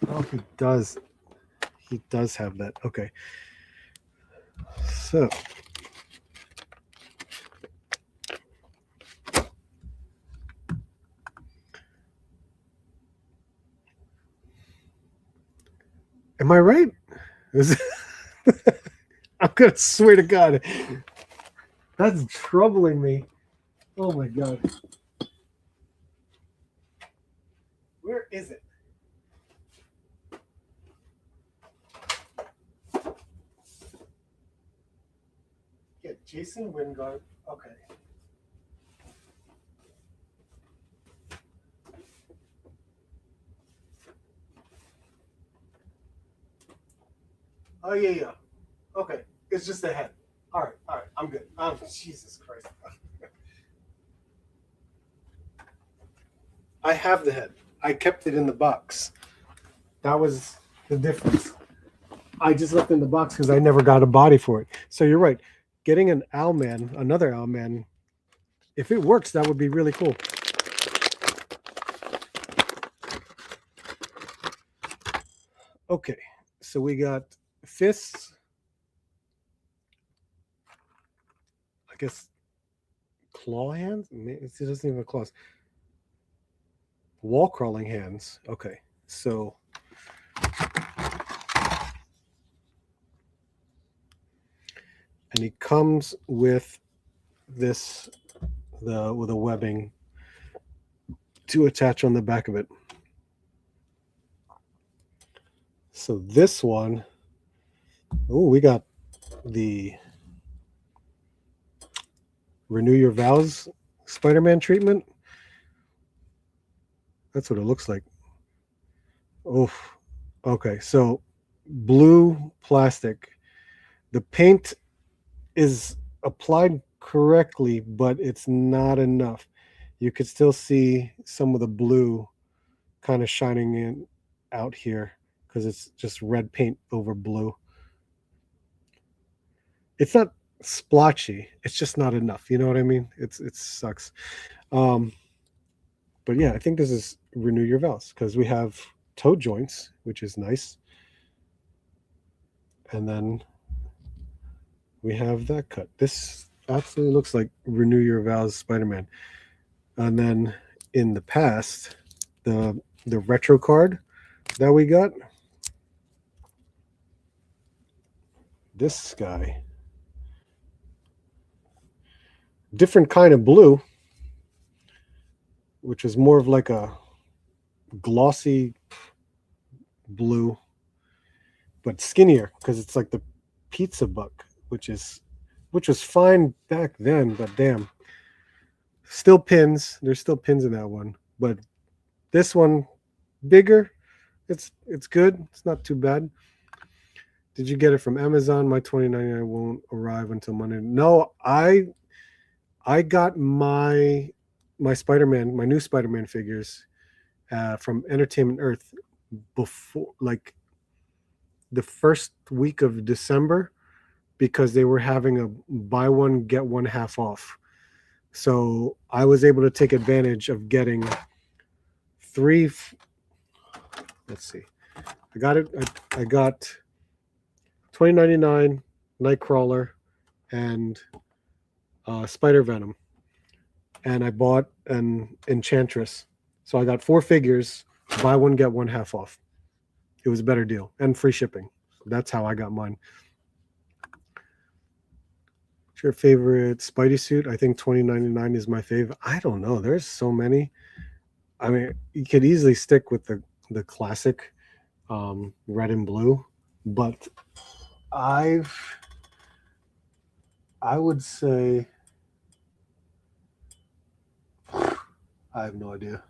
Oh, he does. He does have that. Okay. So. Am I right? I'm going to swear to God. That's troubling me. Oh my God. Where is it? Yeah, Jason Wingard. Okay. Oh, yeah. Okay. It's just a head. All right. I'm good. Jesus Christ. I have the head. I kept it in the box. That was the difference. I just left it in the box because I never got a body for it. So you're right. Getting an Owlman, another Owlman, if it works, that would be really cool. Okay, so we got fists. I guess claw hands? It doesn't even have claws. Wall crawling hands. Okay, so and he comes with this with a webbing to attach on the back of it. So this one, oh, we got the Renew Your Vows Spider-Man treatment. That's what it looks like. Oh, okay. So blue plastic. The paint is applied correctly, but it's not enough. You could still see some of the blue kind of shining in out here because it's just red paint over blue. It's not splotchy. It's just not enough. You know what I mean? It sucks. But yeah, I think this is Renew Your Vows because we have toe joints, which is nice. And then we have that cut. This absolutely looks like Renew Your Vows Spider-Man. And then in the past, the retro card that we got, this guy, different kind of blue, which is more of like a glossy blue, but skinnier because it's like the pizza buck, which was fine back then, but damn, still pins. There's still pins in that one, but this one bigger. It's good. It's not too bad. Did you get it from Amazon? My 2099 won't arrive until Monday. No, I got my Spider-Man, my new Spider-Man figures from Entertainment Earth before, like the first week of December, because they were having a buy one get one half off. So I was able to take advantage of getting three. Let's see, I got it. I got 2099 Nightcrawler and Spider Venom, and I bought an Enchantress. So I got 4 figures, buy one get one half off. It was a better deal and free shipping. That's how I got mine. What's your favorite Spidey suit? I think 2099 is my favorite. I don't know. There's so many. I mean, you could easily stick with the classic red and blue, but I've I would say I have no idea.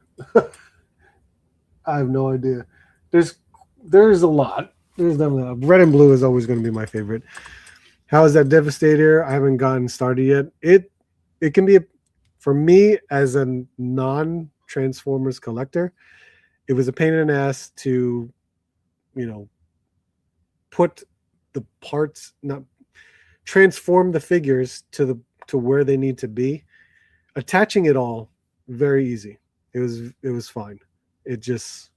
I have no idea. There's there's a lot. There's definitely red and blue is always going to be my favorite. How is that Devastator? I haven't gotten started yet. It can be for me as a non Transformers collector. It was a pain in the ass to, you know, put the parts, not transform the figures to where they need to be. Attaching it all, very easy. It was fine. It just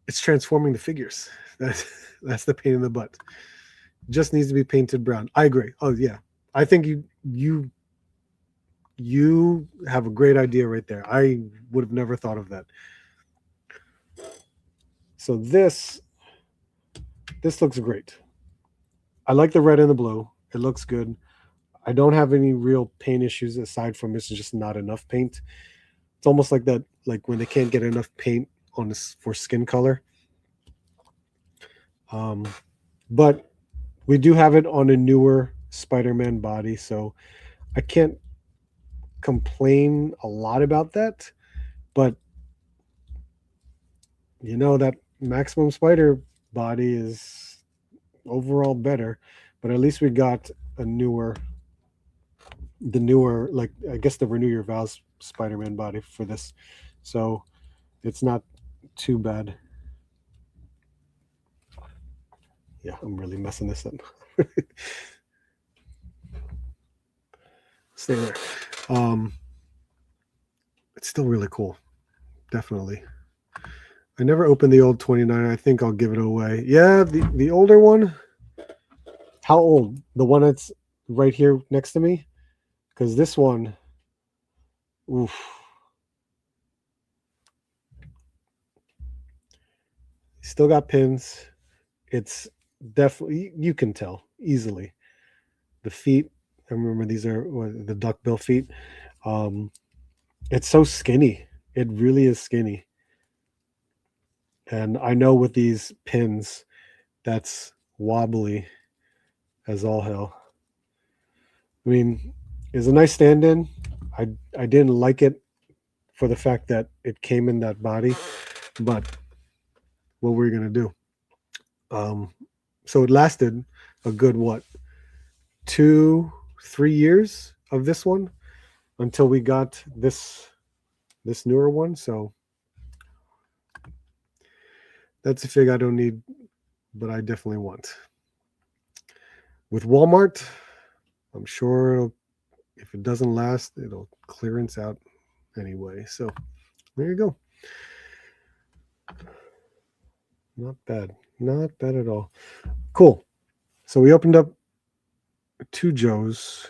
it's transforming the figures. That's the pain in the butt. Just needs to be painted brown. I agree. Oh yeah, I think you have a great idea right there. I would have never thought of that. So this looks great. I like the red and the blue. It looks good. I don't have any real paint issues aside from it's just not enough paint. It's almost like that, like when they can't get enough paint on this for skin color. Um, but we do have it on a newer Spider-Man body, so I can't complain a lot about that. But that Maximum Spider body is overall better. But at least we got a newer, like I guess the Renew Your Vows Spider-Man body for this, so it's not too bad. Yeah, I'm really messing this up. Stay there. It's still really cool. Definitely. I never opened the old 29. I think I'll give it away. Yeah, the older one. How old? The one that's right here next to me? Because this one, oof. Still got pins. It's definitely, you can tell easily. The feet, I remember these are the duckbill feet. Um, it's so skinny. It really is skinny. And I know with these pins, that's wobbly as all hell. I mean, it's a nice stand-in. I didn't like it for the fact that it came in that body, but what were you gonna do? Um, so it lasted a good what, 2, 3 years of this one until we got this newer one. So that's a fig I don't need, but I definitely want. With Walmart, I'm sure if it doesn't last, it'll clearance out anyway. So there you go. Not bad. Not bad at all. Cool. So we opened up 2 Joes,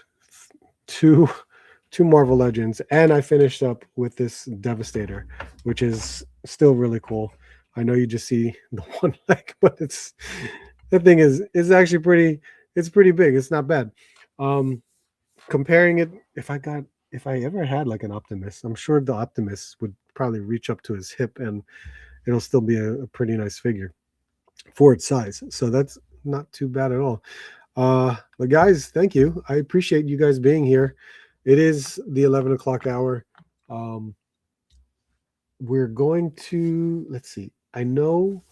two Marvel Legends, and I finished up with this Devastator, which is still really cool. I know you just see the one leg, but the thing is actually it's pretty big. It's not bad. Um Comparing it, if I ever had like an Optimus, I'm sure the Optimus would probably reach up to his hip and it'll still be a pretty nice figure for its size. So that's not too bad at all. But guys, thank you. I appreciate you guys being here. It is the 11 o'clock hour. Um, we're going to, let's see. I know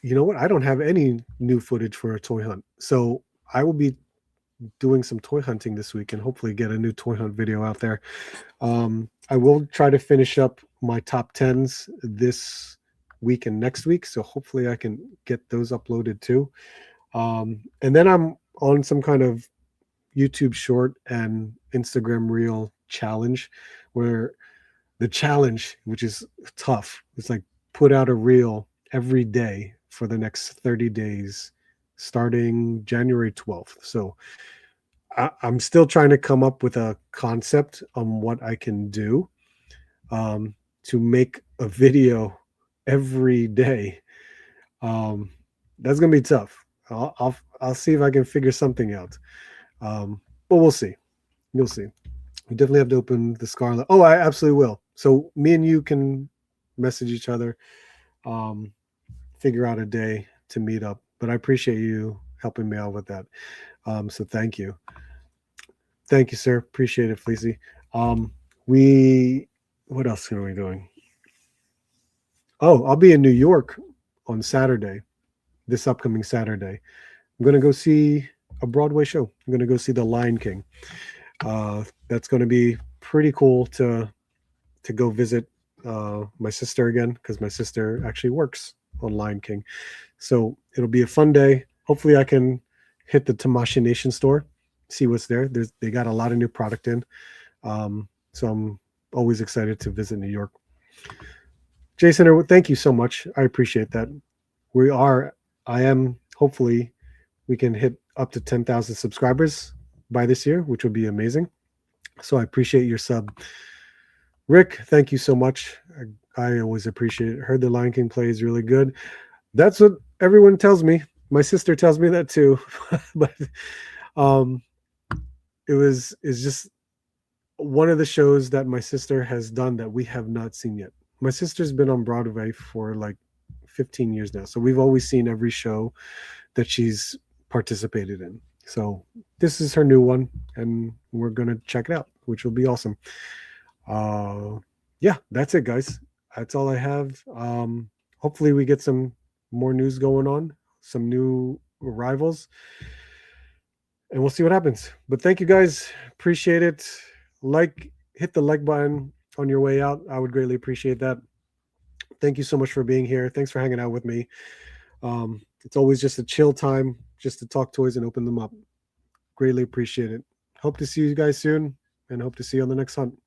you know what? I don't have any new footage for a toy hunt. So I will be doing some toy hunting this week and hopefully get a new toy hunt video out there. I will try to finish up my top 10s this week and next week. So hopefully I can get those uploaded too. And then I'm on some kind of YouTube short and Instagram reel challenge where the challenge, which is tough, it's like put out a reel every day for the next 30 days starting January 12th. So I'm still trying to come up with a concept on what I can do to make a video every day. Um, that's gonna be tough. I'll see if I can figure something out. But we'll see. You'll see. We definitely have to open the Scarlet. Oh, I absolutely will. So me and you can message each other, um, figure out a day to meet up. But I appreciate you helping me out with that. So thank you. Thank you, sir. Appreciate it, Fleecy. We what else are we doing? Oh, I'll be in New York on Saturday, this upcoming Saturday. I'm gonna go see a Broadway show. I'm gonna go see The Lion King. That's gonna be pretty cool to go visit my sister again because my sister actually works on Lion King. So it'll be a fun day. Hopefully, I can hit the Tamashi Nation store, see what's there. They got a lot of new product in. So I'm always excited to visit New York. Jason, thank you so much. I appreciate that. We are, I am, hopefully, we can hit up to 10,000 subscribers by this year, which would be amazing. So I appreciate your sub. Rick, thank you so much. I always appreciate it. Heard the Lion King play is really good. That's what everyone tells me. My sister tells me that too. But um, it's just one of the shows that my sister has done that we have not seen yet. My sister's been on Broadway for like 15 years now. So we've always seen every show that she's participated in. So this is her new one, and we're going to check it out, which will be awesome. Yeah, that's it, guys. That's all I have. Hopefully, we get some more news going on, some new arrivals, and we'll see what happens. But thank you, guys. Appreciate it. Hit the like button on your way out. I would greatly appreciate that. Thank you so much for being here. Thanks for hanging out with me. It's always just a chill time just to talk toys and open them up. Greatly appreciate it. Hope to see you guys soon and hope to see you on the next hunt.